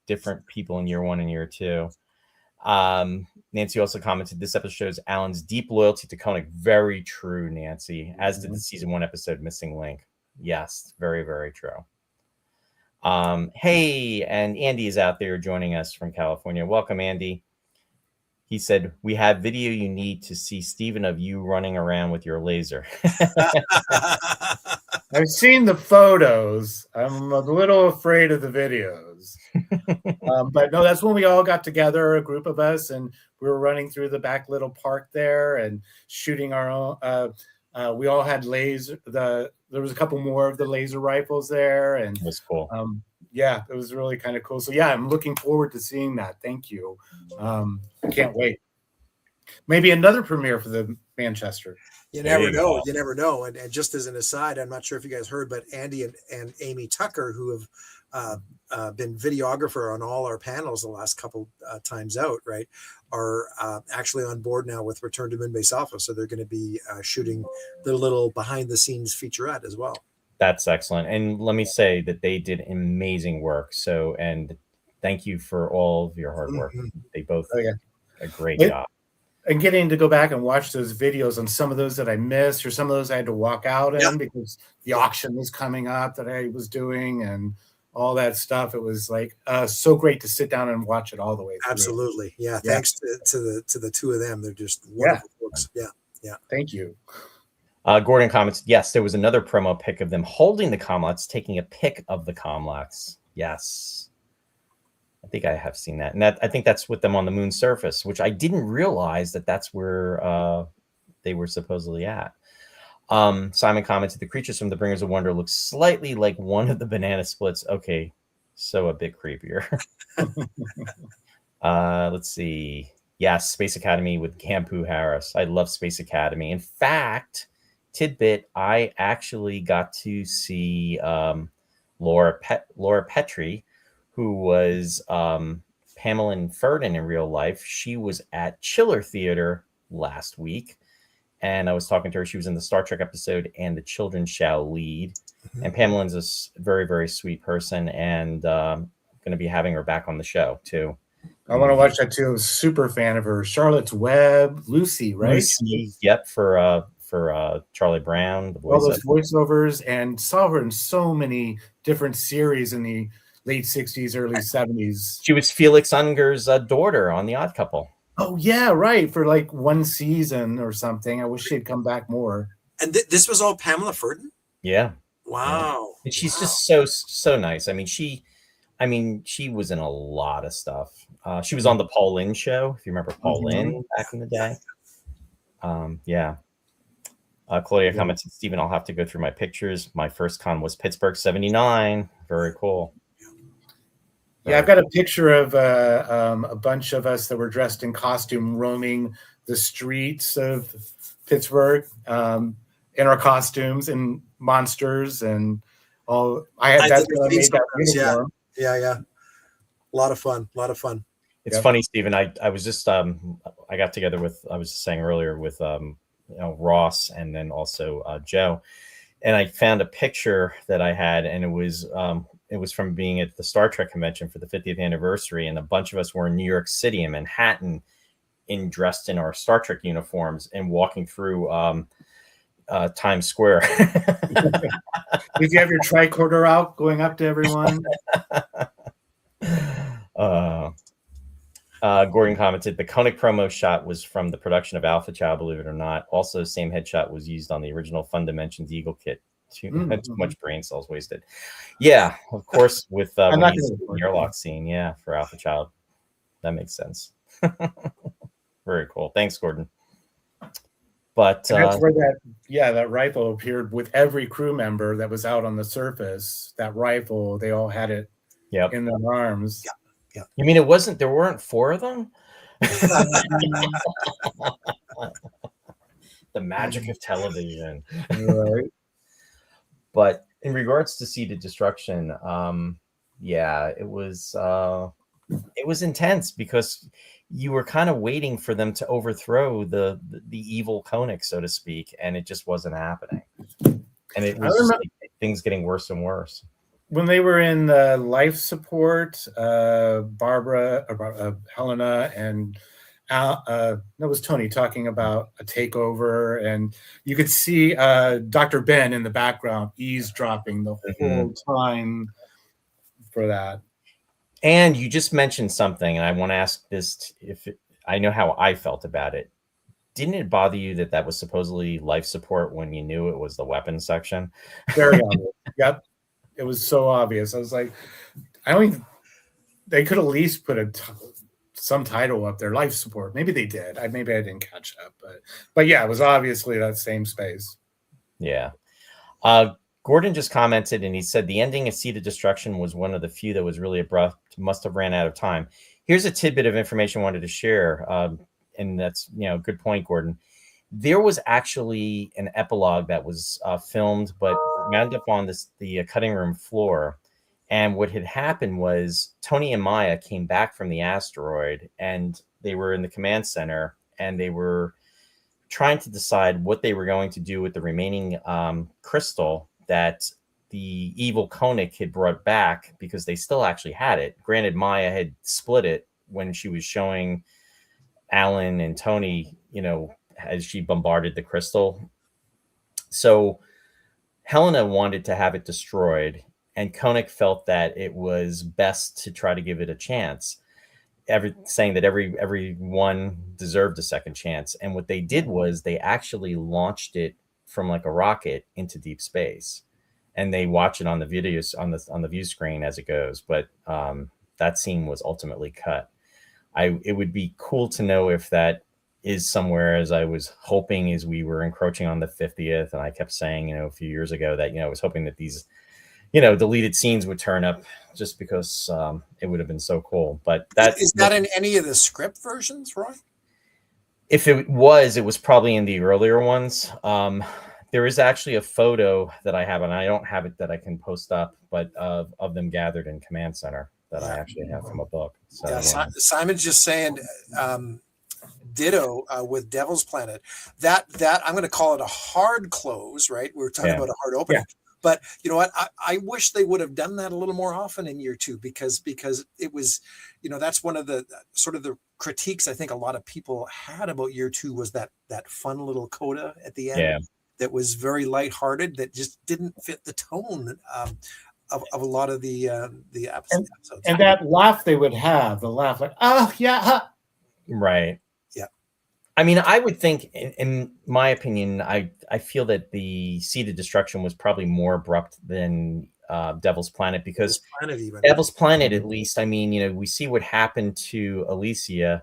different people in year 1 and year 2. Nancy also commented, this episode shows Alan's deep loyalty to Koenig. Very true, Nancy, as did the season 1 episode Missing Link. Yes, very, very true. Hey, and Andy is out there joining us from California. Welcome, Andy. He said, we have video you need to see, Stephen, of you running around with your laser. I've seen the photos. I'm a little afraid of the videos. But no, that's when we all got together, a group of us, and we were running through the back little park there and shooting our own. We all had laser. There was a couple more of the laser rifles there, and that's cool. Yeah, it was really kind of cool. So yeah, I'm looking forward to seeing that. Thank you. I can't wait. Maybe another premiere for the Manchester. You never know. You never know. And just as an aside, I'm not sure if you guys heard, but Andy and Amy Tucker, who have been videographer on all our panels the last couple times out, right, are actually on board now with Return to Moonbase Alpha. So they're going to be shooting their little behind the scenes featurette as well. That's excellent. And let me say that they did amazing work. So, and thank you for all of your hard work. They both did a great job. And getting to go back and watch those videos on some of those that I missed, or some of those I had to walk out in because the auction was coming up that I was doing and all that stuff. It was like so great to sit down and watch it all the way through. Absolutely. Yeah. Thanks to the two of them. They're just wonderful folks. Yeah. Thank you. Gordon comments, yes, there was another promo pic of them holding the Comlats, taking a pic of the Comlats. Yes. I think I have seen that. And I think that's with them on the moon surface, which I didn't realize that's where they were supposedly at. Simon commented, the creatures from the Bringers of Wonder look slightly like one of the banana splits. Okay, so a bit creepier. Let's see. Yes, Space Academy with Campu Harris. I love Space Academy. In fact, tidbit, I actually got to see Laura Petrie, who was Pamela Ferdin in real life. She was at Chiller Theater last week, and I was talking to her. She was in the Star Trek episode And the Children Shall Lead. And Pamela's a very, very sweet person, and going to be having her back on the show too. I want to watch that too. I was a super fan of her. Charlotte's Web, Lucy, right? Lucy, yep, for Charlie Brown. All those voiceovers, and saw her in so many different series in the late 60s, early 70s. She was Felix Unger's daughter on The Odd Couple. Oh, yeah, right. For like one season or something. I wish she'd come back more. And this was all Pamela Ferdin? Yeah. Wow. And she's just so nice. I mean, she was in a lot of stuff. She was on the Paul Lynde show, if you remember Paul Lynde back in the day. Claudia commented, Stephen, I'll have to go through my pictures. My first con was Pittsburgh 79. Very cool. Yeah, I've got a picture of a bunch of us that were dressed in costume roaming the streets of Pittsburgh in our costumes and monsters and all. I had that uniform. Yeah. A lot of fun. It's funny, Stephen. I was just I got together with, I was just saying earlier, with Ross and then also Joe, and I found a picture that I had, and it was from being at the Star Trek convention for the 50th anniversary, and a bunch of us were in New York City and Manhattan, dressed in our Star Trek uniforms and walking through Times Square. Did you have your tricorder out going up to everyone? Gordon commented, the Koenig promo shot was from the production of Alpha Child, believe it or not. Also, same headshot was used on the original Fun Dimensions Eagle kit. Too much brain cells wasted. Yeah, of course, with the airlock scene, for Alpha Child. That makes sense. Very cool. Thanks, Gordon. But that's where that rifle appeared with every crew member that was out on the surface. That rifle, they all had it in their arms. Yeah. You mean there weren't four of them? The magic of television. Right. But in regards to Seeded Destruction, it was intense because you were kind of waiting for them to overthrow the evil Koenig, so to speak, and it just wasn't happening. And it was things getting worse and worse. when they were in life support, Helena, and that was Tony talking about a takeover, and you could see Dr. Ben in the background eavesdropping the whole time for that. And you just mentioned something, and I want to ask this: I know how I felt about it. Didn't it bother you that was supposedly life support when you knew it was the weapons section? Very obvious. Yep. It was so obvious. I was like, they could at least put some title up there, life support. Maybe they did. Maybe I didn't catch up, but yeah, it was obviously that same space. Yeah. Gordon just commented, and he said the ending of Seed of Destruction was one of the few that was really abrupt. Must have ran out of time. Here's a tidbit of information I wanted to share, and that's good point, Gordon. There was actually an epilogue that was filmed, but wound up on the cutting room floor. And what had happened was Tony and Maya came back from the asteroid, and they were in the command center, and they were trying to decide what they were going to do with the remaining crystal that the evil Koenig had brought back, because they still actually had it. Granted, Maya had split it when she was showing Alan and Tony, as she bombarded the crystal. So Helena wanted to have it destroyed, and Koenig felt that it was best to try to give it a chance, saying that everyone deserved a second chance. And what they did was they actually launched it from like a rocket into deep space, and they watch it on the videos on the view screen as it goes. But that scene was ultimately cut. It would be cool to know if that is somewhere, as I was hoping, as we were encroaching on the 50th, and I kept saying, a few years ago that, I was hoping that these, deleted scenes would turn up, just because it would have been so cool. But is that in any of the script versions, Roy? If it was probably in the earlier ones. There is actually a photo that I have, and I don't have it that I can post up, but of them gathered in Command Center that I actually have from a book. So Simon's just saying, ditto with Devil's Planet. That I'm going to call it a hard close, right? We were talking about a hard opening. Yeah. But you know what? I wish they would have done that a little more often in year two, because it was, that's one of the sort of the critiques I think a lot of people had about year two, was that fun little coda at the end that was very lighthearted, that just didn't fit the tone of a lot of the episodes. And that laugh they would have, the laugh like, oh yeah, right. I mean, I would think, in my opinion, I feel that the Seed of Destruction was probably more abrupt than Devil's Planet, because Devil's Planet, at least, I mean, we see what happened to Alicia,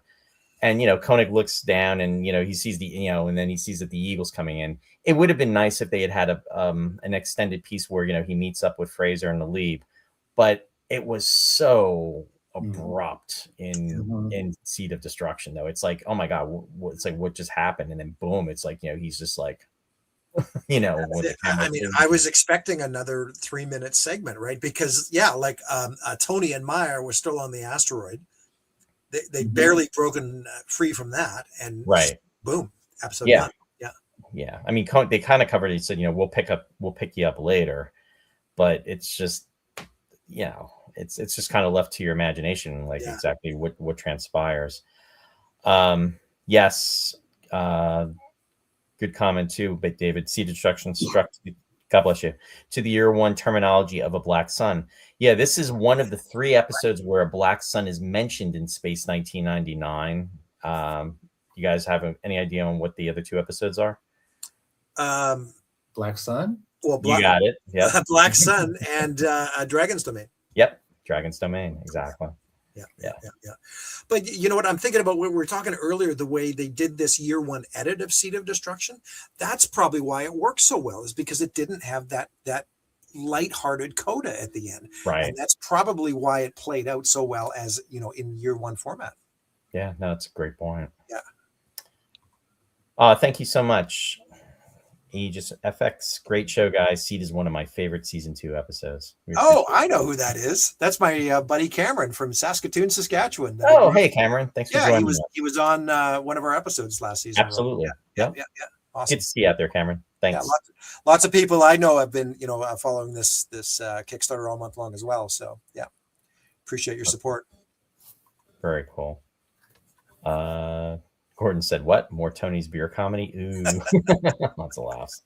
and, Koenig looks down and, he sees and then he sees that the eagle's coming in. It would have been nice if they had had an extended piece where, he meets up with Fraser and Alib, but it was so abrupt in Seed of Destruction, though. It's like, oh my God, it's like, what just happened? And then boom, it's like, he's just like, I mean, I was expecting another 3-minute segment, right? Because Tony and Meyer were still on the asteroid. They barely broken free from that, and boom, episode done. Yeah. I mean, they kind of covered it. He said, we'll pick you up later, but it's just, it's just kind of left to your imagination, exactly what transpires. Yes. Good comment too, but David, Seed of Destruction struck, God bless you, to the year one terminology of a black sun. Yeah, this is one of the 3 episodes where a black sun is mentioned in Space 1999. You guys have any idea on what the other 2 episodes are? Black Sun? Well, you got it. Yeah. Black Sun and Dragon's Domain. Yep. Dragon's Domain. Exactly. Yeah. But you know what? I'm thinking about what we were talking earlier, the way they did this year one edit of Seed of Destruction. That's probably why it works so well, is because it didn't have that lighthearted coda at the end. Right. And that's probably why it played out so well as, in year one format. Yeah, no, that's a great point. Yeah. Thank you so much. Aegis FX, great show, guys. Seed is one of my favorite season 2 episodes. I know who that is. That's my buddy Cameron from Saskatoon, Saskatchewan. Oh, hey Cameron, thanks for joining. He was on one of our episodes last season. Absolutely. Yeah. Awesome. Good to see you out there, Cameron. Thanks. Yeah, lots of people I know have been, following this Kickstarter all month long as well. So yeah, appreciate your support. Very cool. Gordon said, "What? More Tony's beer comedy? Ooh, lots of laughs."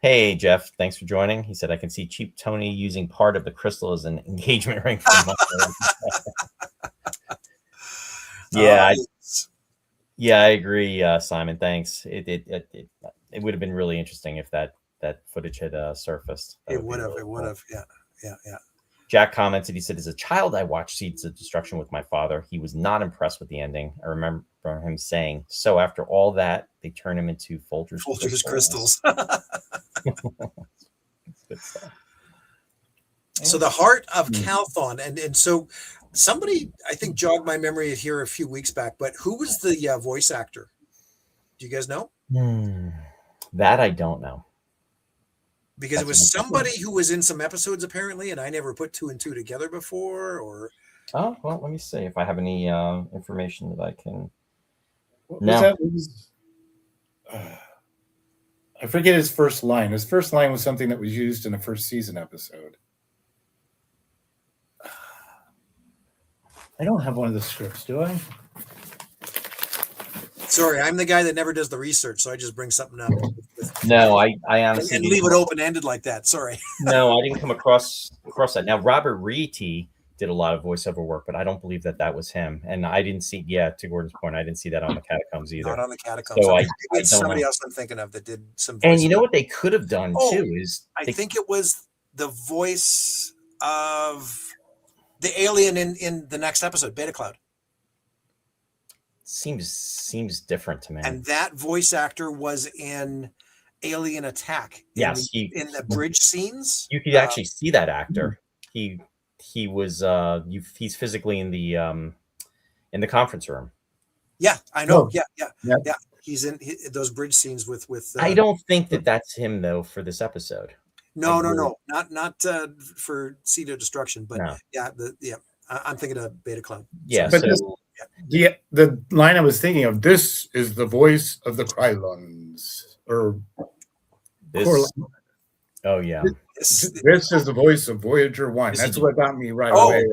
Hey Jeff, thanks for joining. He said, "I can see Cheap Tony using part of the crystal as an engagement ring for my." Yeah, I agree, Simon. Thanks. It would have been really interesting if that footage had surfaced. It would have. Yeah. Jack commented, he said, "As a child, I watched Seeds of Destruction with my father. He was not impressed with the ending. I remember him saying, so after all that, they turn him into Folger's crystals." Good stuff. So the heart of Calthon, and so somebody, I think, jogged my memory here a few weeks back, but who was the voice actor? Do you guys know? That I don't know. Because it was somebody who was in some episodes apparently, and I never put two and two together before. Or well, let me see if I have any information that I can. I forget his first line. His first line was something that was used in a first season episode. I don't have one of the scripts, do I? Sorry, I'm the guy that never does the research, so I just bring something up. No, I honestly and leave it open-ended like that. Sorry. No, I didn't come across that. Now, Robert Reety did a lot of voiceover work, but I don't believe that was him. And I didn't see, to Gordon's point, I didn't see that on the Catacombs either. Not on the Catacombs. So it's somebody else I'm thinking of that did some voiceover. And you know what they could have done too is I think it was the voice of the alien in the next episode, Beta Cloud. Seems different to me. And that voice actor was in Alien Attack. Yes, in the bridge scenes. You could actually see that actor. He was he's physically in the conference room. Yeah, I know. Yeah. He's in those bridge scenes with. I don't think that's him though for this episode. No, not for Seed of Destruction, but I'm thinking of Beta Cloud. Yeah, but the line I was thinking of, this is the voice of the Krylons, or this. Oh yeah, this is the voice of Voyager 1. That's what got me right away.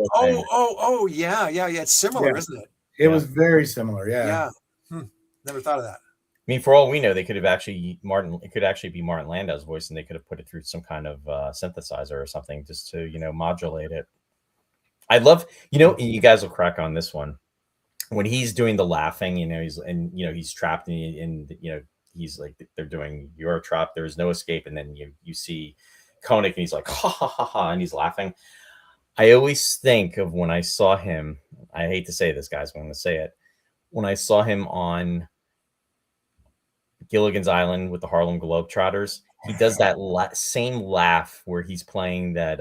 Yeah. It's similar, isn't it? It was very similar. Yeah. Never thought of that. I mean, for all we know, they could have actually it could actually be Martin Landau's voice, and they could have put it through some kind of synthesizer or something just to modulate it. I love and you guys will crack on this one when he's doing the laughing. He's trapped in he's like, they're doing, "You're trapped, there is no escape," and then you see Koenig and he's like, "Ha ha ha ha," and he's laughing. I always think of when I saw him. I hate to say this, guys, but I'm going to say it. When I saw him on Gilligan's Island with the Harlem Globetrotters, he does that same laugh where he's playing that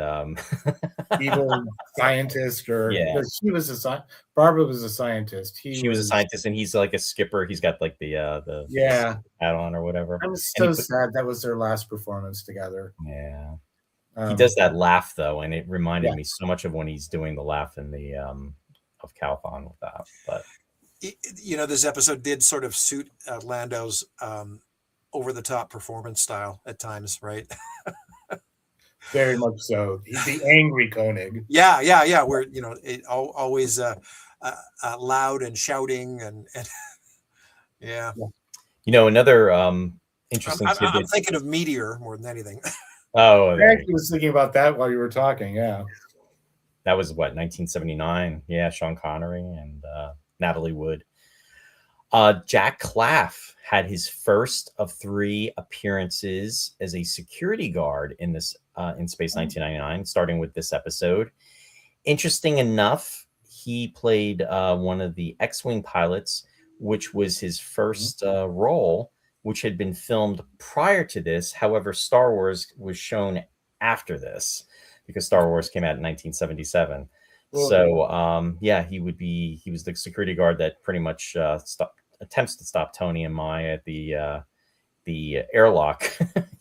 evil scientist, or she was Barbara was a scientist. She was a scientist, and he's like a skipper. He's got like the hat on or whatever. I'm so sad that was their last performance together. Yeah, he does that laugh though, and it reminded me so much of when he's doing the laugh in the of Calthon with that. But this episode did sort of suit Landau's over-the-top performance style at times, right? Very much so. The angry Koenig. Yeah. Where always loud and shouting and yeah. Another interesting. I'm thinking of Meteor more than anything. Oh, I actually was thinking about that while you were talking. Yeah, that was 1979. Yeah, Sean Connery and Natalie Wood. Jack Claff had his first of 3 appearances as a security guard in this in Space 1999, starting with this episode. Interesting enough, he played one of the X-Wing pilots, which was his first role, which had been filmed prior to this. However, Star Wars was shown after this because Star Wars came out in 1977. So he was the security guard that pretty much attempts to stop Tony and Maya at the airlock.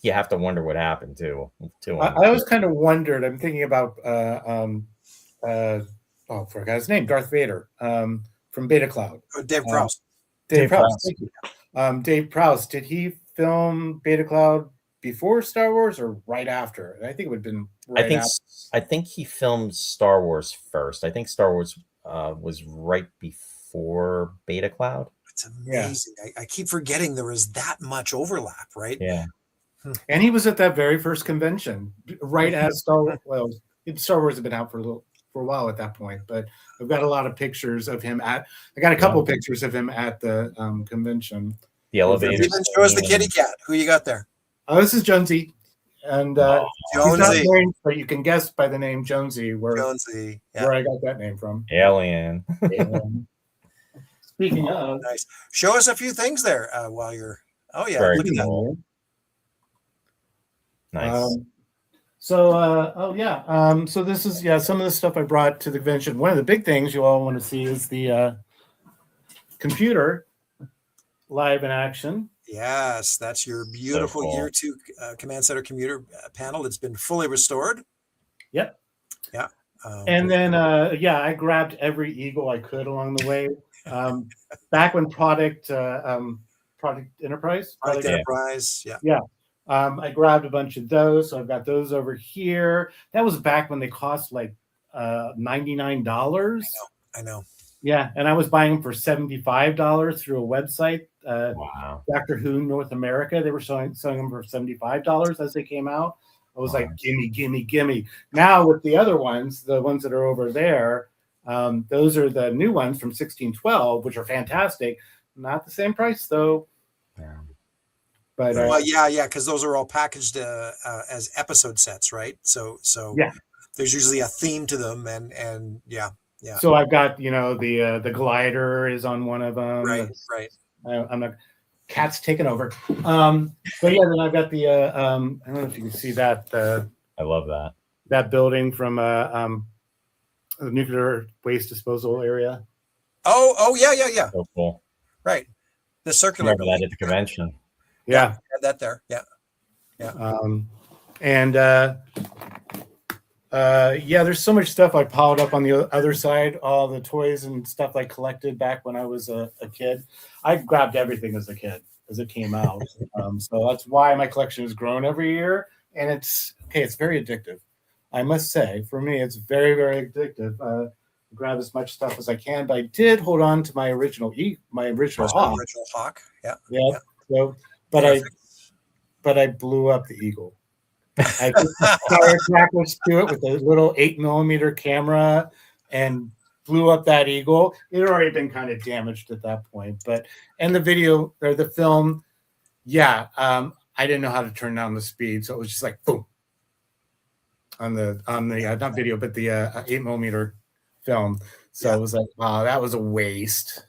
You have to wonder what happened to him. I always kind of wondered. I'm thinking about I forgot his name, Darth Vader from Beta Cloud. Dave Prowse. Dave Prowse. Thank you. Dave Prowse, did he film Beta Cloud before Star Wars or right after? I think it would have been right after. I think he filmed Star Wars first. I think Star Wars was right before Beta Cloud. It's amazing. Yeah. I keep forgetting there was that much overlap, right? Yeah. And he was at that very first convention, right as Star Wars. Well, Star Wars had been out for a while at that point, but I've got a lot of pictures of him I got a couple pictures of him at the convention. The elevator. Even show us the kitty cat. Who you got there? Oh, this is Jonesy. And Jonesy. He's not named, but you can guess by the name Jonesy where I got that name from. Alien. Speaking of, nice. Show us a few things there while you're. Oh yeah, very look at cool. that. Nice. So this is some of the stuff I brought to the convention. One of the big things you all want to see is the computer live in action. Yes, that's your beautiful So cool. Year 2 Command Center computer panel. It's been fully restored. Yep. Yeah. And then I grabbed every eagle I could along the way. Back when Product Enterprise. Yeah. I grabbed a bunch of those, so I've got those over here. That was back when they cost like $99. I know. Yeah, and I was buying them for $75 through a website. Wow. Doctor Who North America, they were selling them for $75 as they came out. I was like, gimme. Now with the other ones, the ones that are over there, those are the new ones from 1612, which are fantastic. Not the same price though. Yeah. But because those are all packaged as episode sets, right? So there's usually a theme to them, and yeah. So I've got the glider is on one of them. Right. I'm not. Cat's taking over. But yeah, then I've got the. I don't know if you can see that. I love that. That building from the nuclear waste disposal area. Oh yeah. So cool. Right. The circular. Remember that at the convention. Yeah. Had that there. Yeah. There's so much stuff I piled up on the other side, all the toys and stuff I collected back when I was a kid. I grabbed everything as a kid as it came out. So that's why my collection has grown every year. And it's very addictive. I must say, for me, it's very, very addictive. Grab as much stuff as I can, but I did hold on to my original Hawk. Original Hawk, yeah. So, but I blew up the Eagle. I put the firecrackers to it with a little 8mm camera and blew up that Eagle. It had already been kind of damaged at that point, and the video or the film, I didn't know how to turn down the speed, so it was just like boom on the not video, but the 8mm film. So it was like, wow, that was a waste.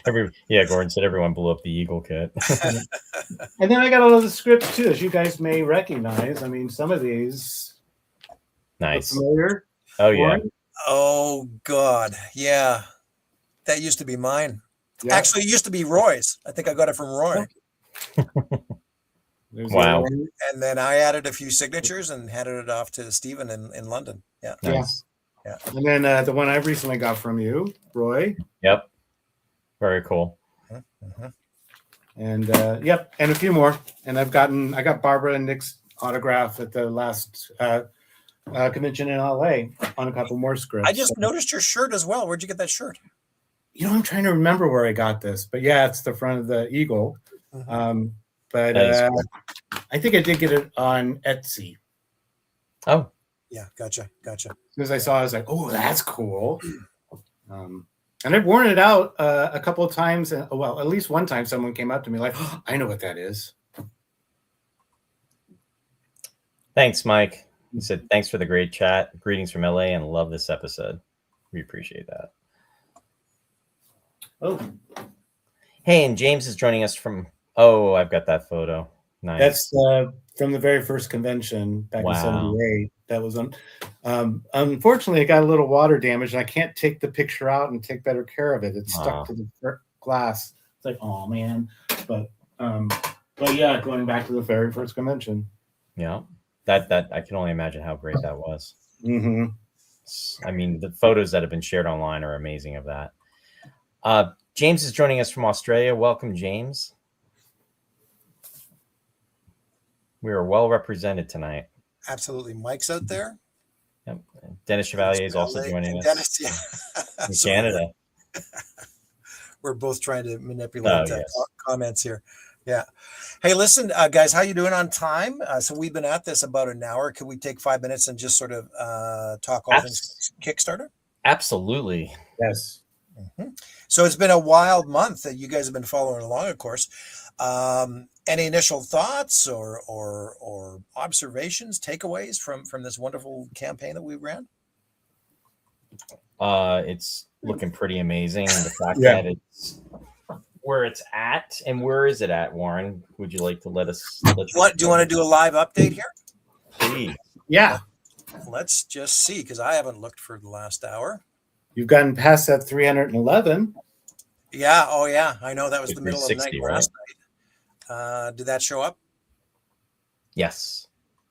Gordon said everyone blew up the Eagle kit. And then I got all the scripts too, as you guys may recognize. I mean, some of these. Nice. Familiar? Oh yeah. Oh God, yeah. That used to be mine. Yeah. Actually, it used to be Roy's. I think I got it from Roy. Wow. And then I added a few signatures and handed it off to Stephen in London. Yeah. Nice. Yeah. And then the one I recently got from you, Roy. Yep. Very cool. Mm-hmm. And and a few more. And I got Barbara and Nick's autograph at the last convention in LA on a couple more scripts. I just noticed your shirt as well. Where'd you get that shirt? I'm trying to remember where I got this, but it's the front of the Eagle. Mm-hmm. But cool. I think I did get it on Etsy. Oh. Yeah, gotcha. As soon as I saw it, I was like, oh, that's cool. And I've worn it out a couple of times. At least one time someone came up to me like, oh, I know what that is. Thanks, Mike. He said, thanks for the great chat. Greetings from LA and love this episode. We appreciate that. Oh. Hey, and James is joining us from, I've got that photo. Nice. That's from the very first convention back in 78. That was unfortunately, it got a little water damage, and I can't take the picture out and take better care of it. It's stuck to the glass. It's like, oh man. But yeah, going back to the very first convention. Yeah, that I can only imagine how great that was. Mm-hmm. I mean, the photos that have been shared online are amazing of that. James is joining us from Australia. Welcome, James. We are well represented tonight. Absolutely. Mike's out there. Yep. Dennis Chevalier is also joining us. Dennis, yeah. From Canada. We're both trying to manipulate yes. comments here. Yeah. Hey, listen, guys, how you doing on time? So we've been at this about an hour. Could we take 5 minutes and just sort of talk all things Kickstarter? Absolutely. Yes. Mm-hmm. So it's been a wild month that you guys have been following along, of course. Any initial thoughts or observations, takeaways from this wonderful campaign that we ran? It's looking pretty amazing. The fact that it's where it's at, and where is it at, Warren? Would you like to let us? Do you want to do a live update here? Please. Yeah. Let's just see, because I haven't looked for the last hour. You've gotten past that 311. Yeah. Oh, yeah. I know that was the middle of the night last right? night. Did that show up? Yes.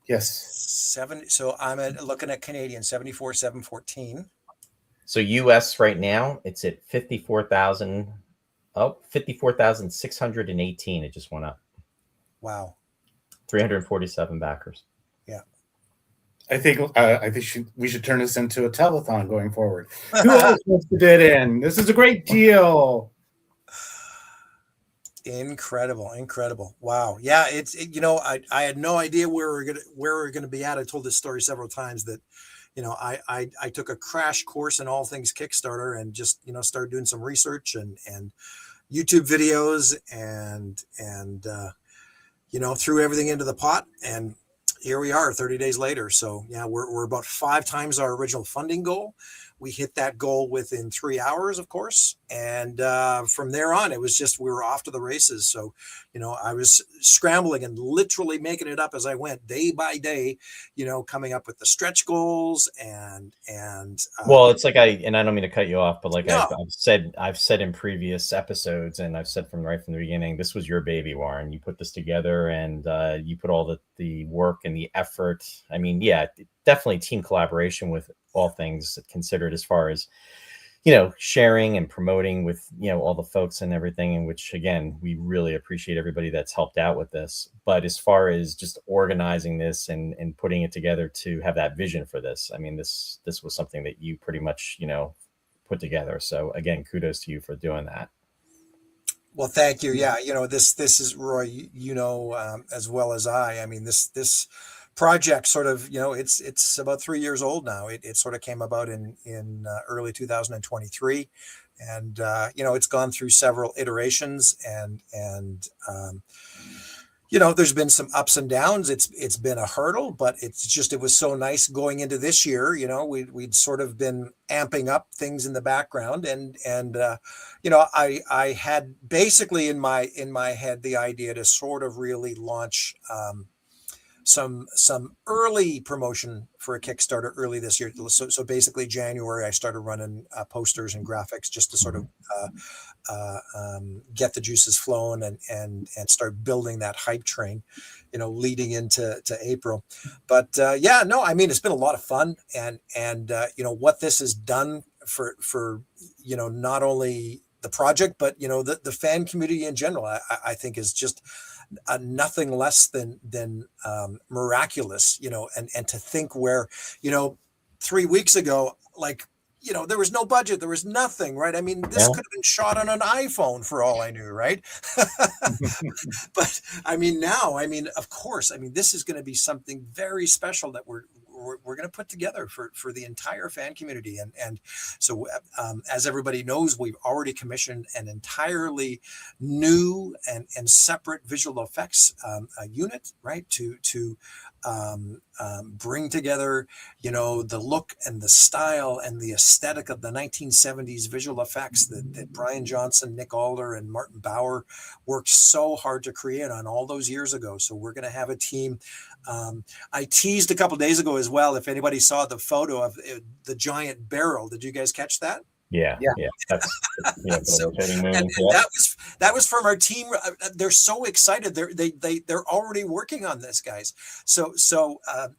70. So I'm looking at Canadian 74,714. So US right now, it's at 54,000. Oh, 54,618. It just went up. Wow. 347 backers. Yeah. I think we should turn this into a telethon going forward. Who else wants to bid in? This is a great deal. Incredible. Wow. Yeah. I had no idea where we're gonna be at. I told this story several times that, I took a crash course in all things Kickstarter and just, started doing some research and YouTube videos and threw everything into the pot, and here we are 30 days later. So yeah, we're about 5 times our original funding goal. We hit that goal within 3 hours, of course. And from there on, it was just, we were off to the races. So, I was scrambling and literally making it up as I went day by day, coming up with the stretch goals and well, it's like I don't mean to cut you off, but like no. I've said in previous episodes, and I've said from the beginning, this was your baby, Warren. You put this together, and you put all the work and the effort. I mean, yeah, definitely team collaboration with all things considered, as far as sharing and promoting with all the folks and everything, in which, again, we really appreciate everybody that's helped out with this. But as far as just organizing this and putting it together to have that vision for this, I mean, this was something that you pretty much put together. So again, kudos to you for doing that. Well, thank you. Yeah, this is, Roy, as well as I mean, this project sort of, it's about 3 years old now. It sort of came about in early 2023, and it's gone through several iterations, and there's been some ups and downs. It's been a hurdle, but it was so nice going into this year. We'd sort of been amping up things in the background, and I had basically in my head the idea to sort of really launch some early promotion for a Kickstarter early this year. So basically January, I started running posters and graphics just to sort of get the juices flowing and start building that hype train, leading into April. But I mean, it's been a lot of fun, and what this has done for not only the project, but the fan community in general, I think is just nothing less than miraculous, and to think where, 3 weeks ago, like, there was no budget, there was nothing, right? I mean, this could have been shot on an iPhone for all I knew, right? But I mean, now, of course, this is going to be something very special that we're going to put together for the entire fan community. And so as everybody knows, we've already commissioned an entirely new and separate visual effects unit, right? To bring together, the look and the style and the aesthetic of the 1970s visual effects that Brian Johnson, Nick Alder, and Martin Bauer worked so hard to create on all those years ago. So we're going to have a team. I teased a couple of days ago as well, if anybody saw the photo of the giant barrel. Did you guys catch that? Yeah. That's so, and that was from our team. They're so excited. They're already working on this, guys. So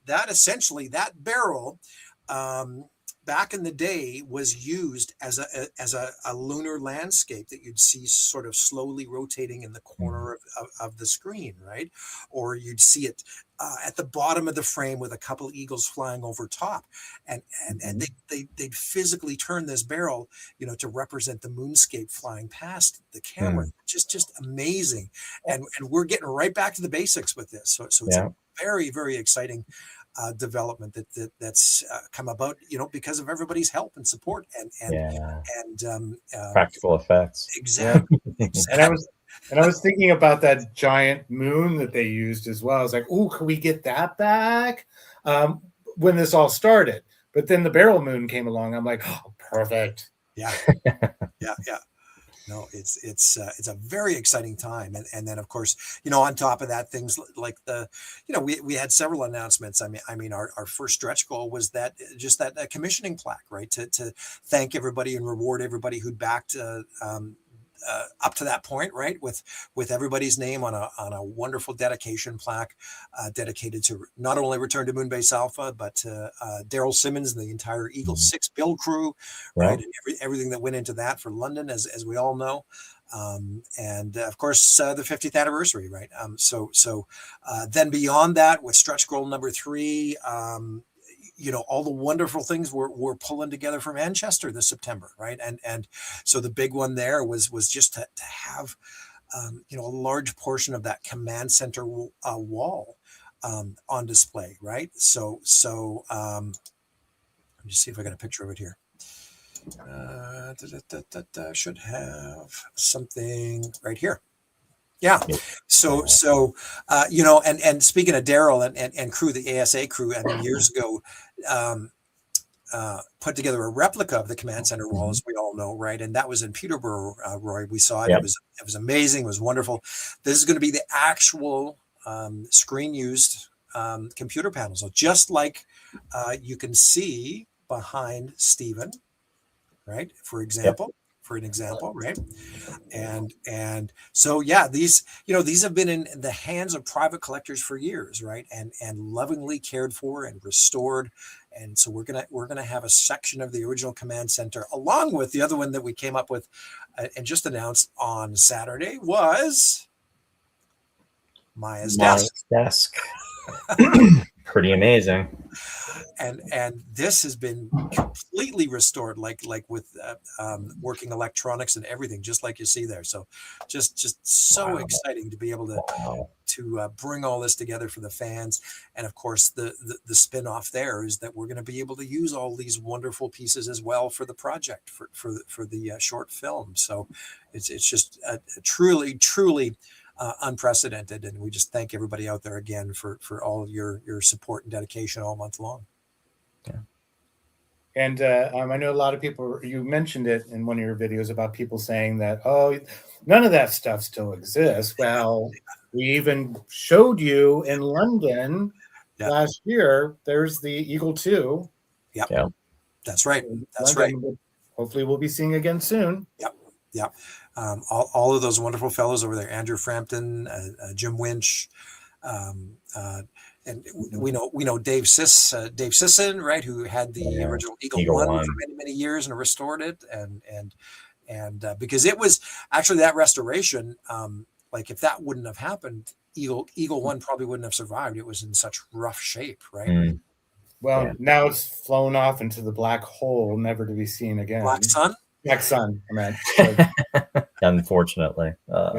that essentially, that barrel back in the day was used as a lunar landscape that you'd see sort of slowly rotating in the corner of the screen, right? Or you'd see it at the bottom of the frame with a couple eagles flying over top, and they'd physically turn this barrel, you know, to represent the moonscape flying past the camera. Just amazing, and we're getting right back to the basics with this. So it's a very, very exciting development that's come about, you know, because of everybody's help and support and practical effects. Exactly. And I was thinking about that giant moon that they used as well. I was like, oh, can we get that back? When this all started. But then the barrel moon came along. I'm like, oh, perfect. Yeah. No, it's a very exciting time, and then of course, you know, on top of that, things like we had several announcements. I mean, our first stretch goal was that commissioning plaque, right, to thank everybody and reward everybody who'd backed up to that point, right, with everybody's name on a wonderful dedication plaque dedicated to not only Return to Moonbase Alpha, but to Daryl Simmons and the entire Eagle 6 build crew, right, and everything that went into that for London, as we all know, and of course the 50th anniversary, right. So then beyond that, with stretch goal number 3. You know, all the wonderful things we're pulling together for Manchester this September, right? And so the big one there was just to have, you know, a large portion of that command center wall on display, right? So let me just see if I got a picture of it here. Should have something right here. Yeah. So you know, and speaking of Daryl and crew, the ASA crew, I mean, years ago, put together a replica of the command center wall, as we all know, right? And that was in Peterborough, Roy. We saw it. It was amazing. It was wonderful. This is going to be the actual screen used computer panel. So just like you can see behind Stephen, right? For example. For an example, right? And so these have been in the hands of private collectors for years, right? And lovingly cared for and restored. And so we're gonna have a section of the original command center, along with the other one that we came up with and just announced on Saturday was Maya's desk. Pretty amazing. And this has been completely restored, like with working electronics and everything, just like you see there. So just so exciting to be able to bring all this together for the fans. And of course, the spin-off there is that we're going to be able to use all these wonderful pieces as well for the project, for the short film. So it's just truly unprecedented, and we just thank everybody out there again for all of your support and dedication all month long. And I know a lot of people, you mentioned it in one of your videos about people saying that, oh, none of that stuff still exists. Well, we even showed you in London last year, there's the Eagle 2. Yeah. That's right. That's right. Hopefully we'll be seeing again soon. Yep. All of those wonderful fellows over there, Andrew Frampton, Jim Winch, and we know Dave Sisson, right, who had the original Eagle 1 for many years and restored it, and because it was actually that restoration, like if that wouldn't have happened, Eagle 1 probably wouldn't have survived. It was in such rough shape, right? Well, now it's flown off into the black hole, never to be seen again. Black Sun, I meant. Unfortunately. But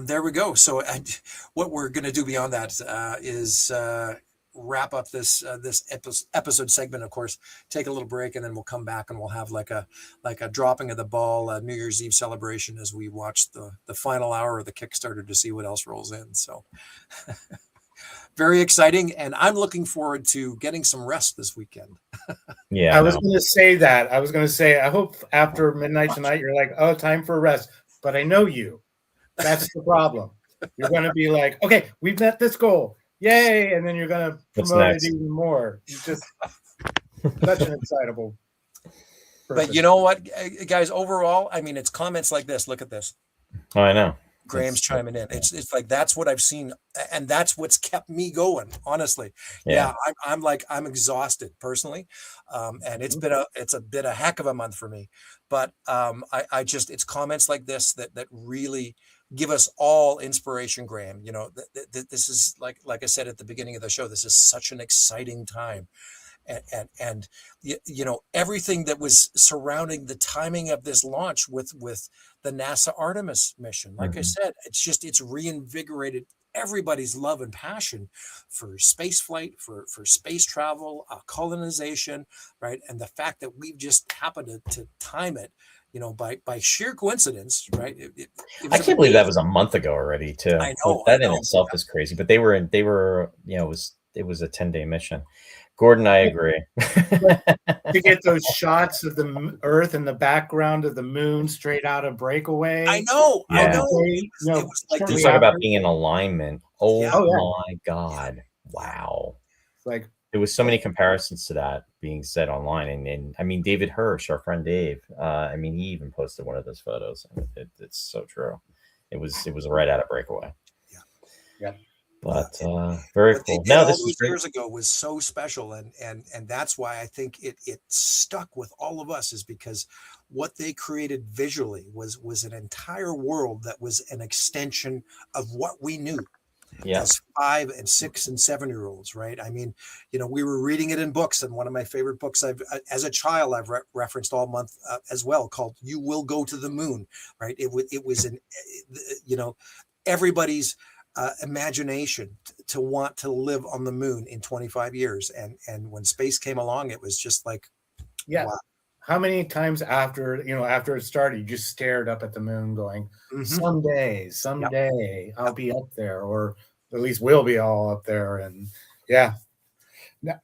there we go. So what we're going to do beyond that is wrap up this episode segment. Of course, take a little break, and then we'll come back and we'll have like a dropping of the ball, New Year's Eve celebration as we watch the final hour of the Kickstarter to see what else rolls in. So very exciting, and I'm looking forward to getting some rest this weekend. I was going to say that. I was going to say, I hope after midnight tonight you're like, oh, time for rest. But I know you. That's the problem. You're going to be like, okay, we've met this goal. Yay. And then you're going to promote it even more. You're just such an excitable person. But you know what, guys, overall, I mean, it's comments like this. Look at this. Oh, I know. Graham's chiming in. It's like, that's what I've seen, and that's what's kept me going, honestly. I'm exhausted personally, and it's been a heck of a month for me, but I just, it's comments like this that really give us all inspiration, Graham. You know, this is like I said at the beginning of the show, this is such an exciting time. And you know, everything that was surrounding the timing of this launch with the NASA Artemis mission, like I said, it's reinvigorated everybody's love and passion for space flight, for space travel, colonization, right? And the fact that we've just happened to time it, you know, by sheer coincidence, right? I can't believe that was a month ago already, too. I know, that in itself is crazy. But they were, you know, it was a 10-day mission. Gordon, I agree. To get those shots of the Earth in the background of the moon straight out of Breakaway. I know. It was like you talk about being in alignment. My God. Wow. Like, there was so many comparisons to that being said online. And I mean, David Hirsch, our friend Dave, I mean, he even posted one of those photos. It's so true. It was right out of Breakaway. Yeah. But very cool. Now, this was years ago was so special, and that's why I think it stuck with all of us, is because what they created visually was an entire world that was an extension of what we knew as 5 and 6 and 7-year-olds, right? I mean, you know, we were reading it in books, and one of my favorite books as a child I've referenced all month as well, called "You Will Go to the Moon," right? It was you know, everybody's imagination to want to live on the moon in 25 years. And when space came along, it was just like, wow. How many times after it started, you just stared up at the moon going, someday I'll be up there, or at least we'll be all up there. And now,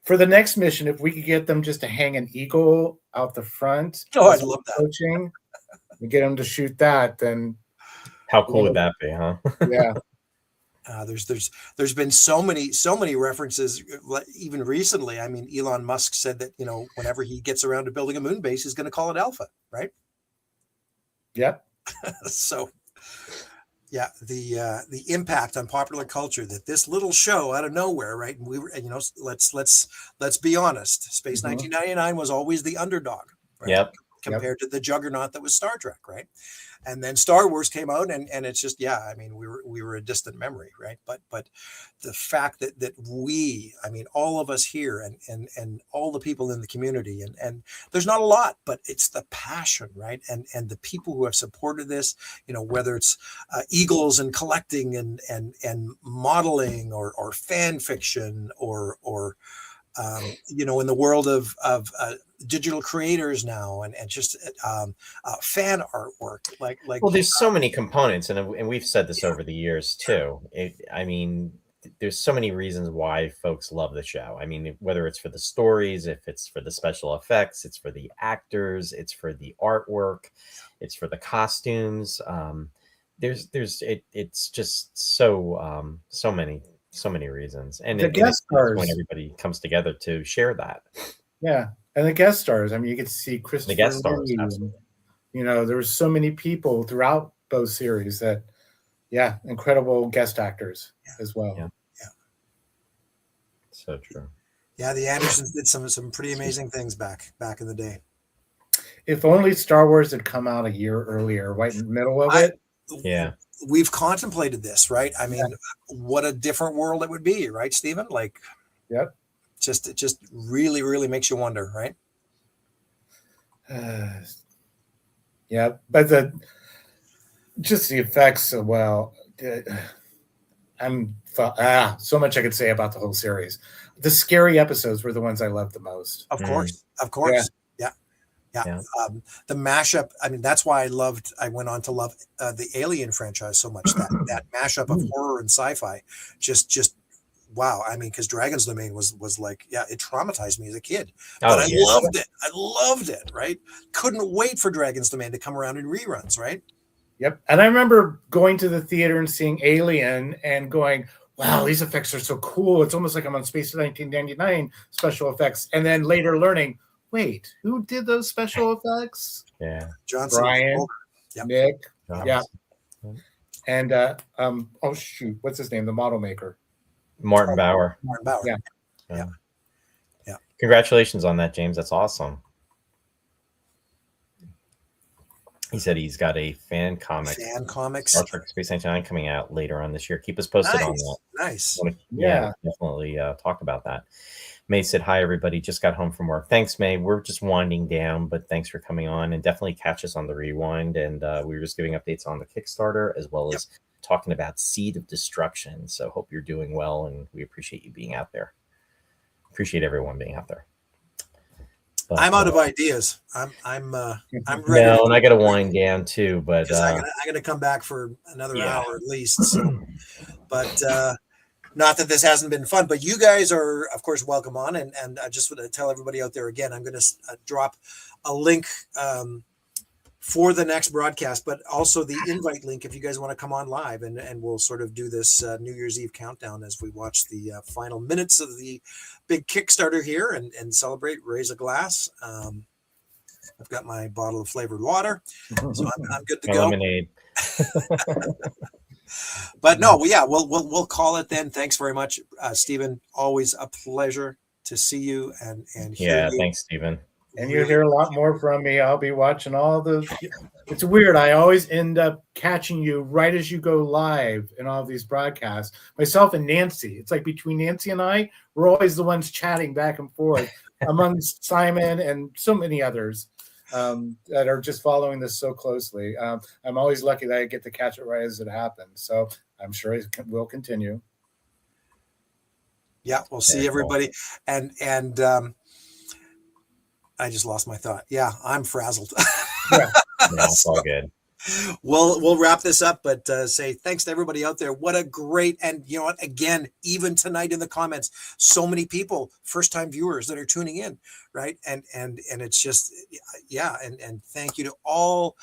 for the next mission, if we could get them just to hang an eagle out the front, I'd love that. Coaching, and get them to shoot that, then how cool would that be, huh? Yeah. There's been so many references, even recently. I mean, Elon Musk said that, you know, whenever he gets around to building a moon base, he's going to call it Alpha, right? Yep. So, yeah, the impact on popular culture that this little show out of nowhere, right? And we were, you know, let's be honest. Space 1999 was always the underdog, right? Yep. Compared to the juggernaut that was Star Trek, right? And then Star Wars came out, and it's just, I mean, we were a distant memory, right? But the fact that we, I mean, all of us here and all the people in the community, and there's not a lot, but it's the passion, right? And the people who have supported this, you know, whether it's eagles and collecting and modeling or fan fiction or you know, in the world of digital creators now, and just fan artwork, like well, there's so many components, and we've said this over the years too. I mean, there's so many reasons why folks love the show. I mean, whether it's for the stories, if it's for the special effects, it's for the actors, it's for the artwork, it's for the costumes. It's just so many reasons, and the guest stars, when everybody comes together to share that. Yeah, and the guest stars. I mean, you get to see Christopher. The guest stars, absolutely. You know, there were so many people throughout both series that, incredible guest actors as well. Yeah. So true. Yeah, the Andersons did some pretty amazing things back in the day. If only Star Wars had come out a year earlier, right in the middle of it. Yeah. We've contemplated this, right? I mean, what a different world it would be, right, Stephen? Like, it just really, really makes you wonder, right? But the effects, well, so much I could say about the whole series. The scary episodes were the ones I loved the most. Of course. Yeah. The mashup. I mean, that's why I went on to love the Alien franchise so much. That mashup of horror and sci-fi, just wow. I mean, because Dragon's Domain was like, it traumatized me as a kid, but I loved it. I loved it. Right? Couldn't wait for Dragon's Domain to come around in reruns. Right? Yep. And I remember going to the theater and seeing Alien and going, wow, these effects are so cool. It's almost like I'm on Space 1999 special effects. And then later learning, wait, who did those special effects? Yeah. Johnson. Brian, Nick. Johnson. Yeah. and oh shoot, what's his name? The model maker, Martin Bauer. Martin Bauer. Yeah. Yeah. Congratulations on that, James. That's awesome. He said he's got a fan comics Star Trek Space 99 coming out later on this year. Keep us posted on that. Nice. Yeah, definitely talk about that. May said, hi, everybody. Just got home from work. Thanks, May. We're just winding down, but thanks for coming on, and definitely catch us on the rewind. And we were just giving updates on the Kickstarter as well as talking about Seed of Destruction. So hope you're doing well, and we appreciate you being out there. Appreciate everyone being out there. But, I'm out of ideas. I'm ready. No, and I got to wind down too. But I'm gonna come back for another hour at least. So, but not that this hasn't been fun. But you guys are, of course, welcome on. And I just want to tell everybody out there again. I'm going to drop a link for the next broadcast, but also the invite link if you guys want to come on live, and we'll sort of do this New Year's Eve countdown as we watch the final minutes of the big Kickstarter here and celebrate, raise a glass. I've got my bottle of flavored water, so I'm good to go. Lemonade. But no, yeah, we'll call it then. Thanks very much, Stephen. Always a pleasure to see you and hear you. Thanks, Stephen. And you'll hear a lot more from me. I'll be watching all the. It's weird. I always end up catching you right as you go live in all of these broadcasts. Myself and Nancy. It's like between Nancy and I, we're always the ones chatting back and forth amongst Simon and so many others that are just following this so closely. I'm always lucky that I get to catch it right as it happens. So I'm sure it will continue. Yeah, we'll see everybody. And I just lost my thought. Yeah, I'm frazzled. Yeah, it's all good. We'll wrap this up, but say thanks to everybody out there. What a great, and you know what, again, even tonight in the comments, so many people, first-time viewers that are tuning in, right? And it's just, and thank you to all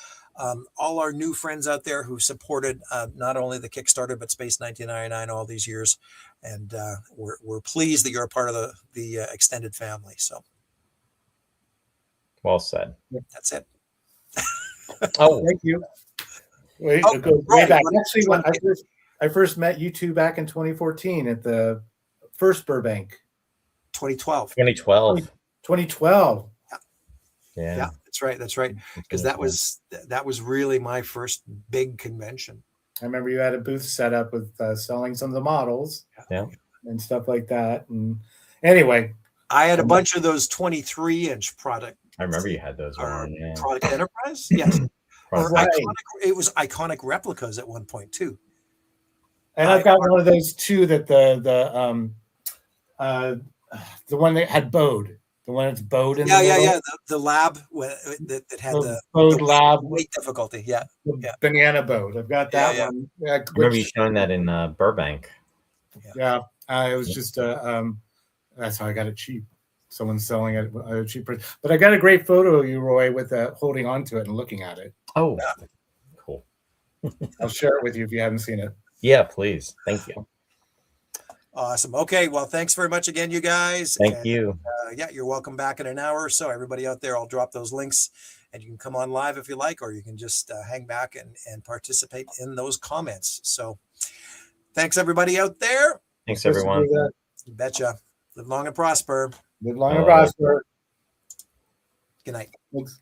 our new friends out there who supported not only the Kickstarter but Space 1999 all these years, and we're pleased that you're a part of the extended family. So. Well said. That's it. Oh, thank you. It goes way back. Actually, when I first met you two back in 2014 at the first Burbank. 2012. 2012. Yeah. That's right. Because that was really my first big convention. I remember you had a booth set up with selling some of the models, and stuff like that. And anyway, I had a bunch of those 23-inch product. I remember you had those on Product Enterprise. Yes. Right. It was iconic replicas at one point too. And I've got one of those too, that the one that had Bode, the one that's Bode in the lab that had the Bode lab weight difficulty. Banana Bode. I've got that one. I remember you showing that in Burbank. It was just that's how I got it cheap. Someone's selling it at a cheap price. But I got a great photo of you, Roy, with holding on to it and looking at it. Oh, cool. I'll share it with you if you haven't seen it. Yeah, please. Thank you. Awesome. Okay. Well, thanks very much again, you guys. Thank you. You're welcome back in an hour or so. Everybody out there, I'll drop those links and you can come on live if you like, or you can just hang back and participate in those comments. So thanks, everybody out there. Thanks, everyone. You betcha. Live long and prosper. Live long and prosper. Good night. Thanks.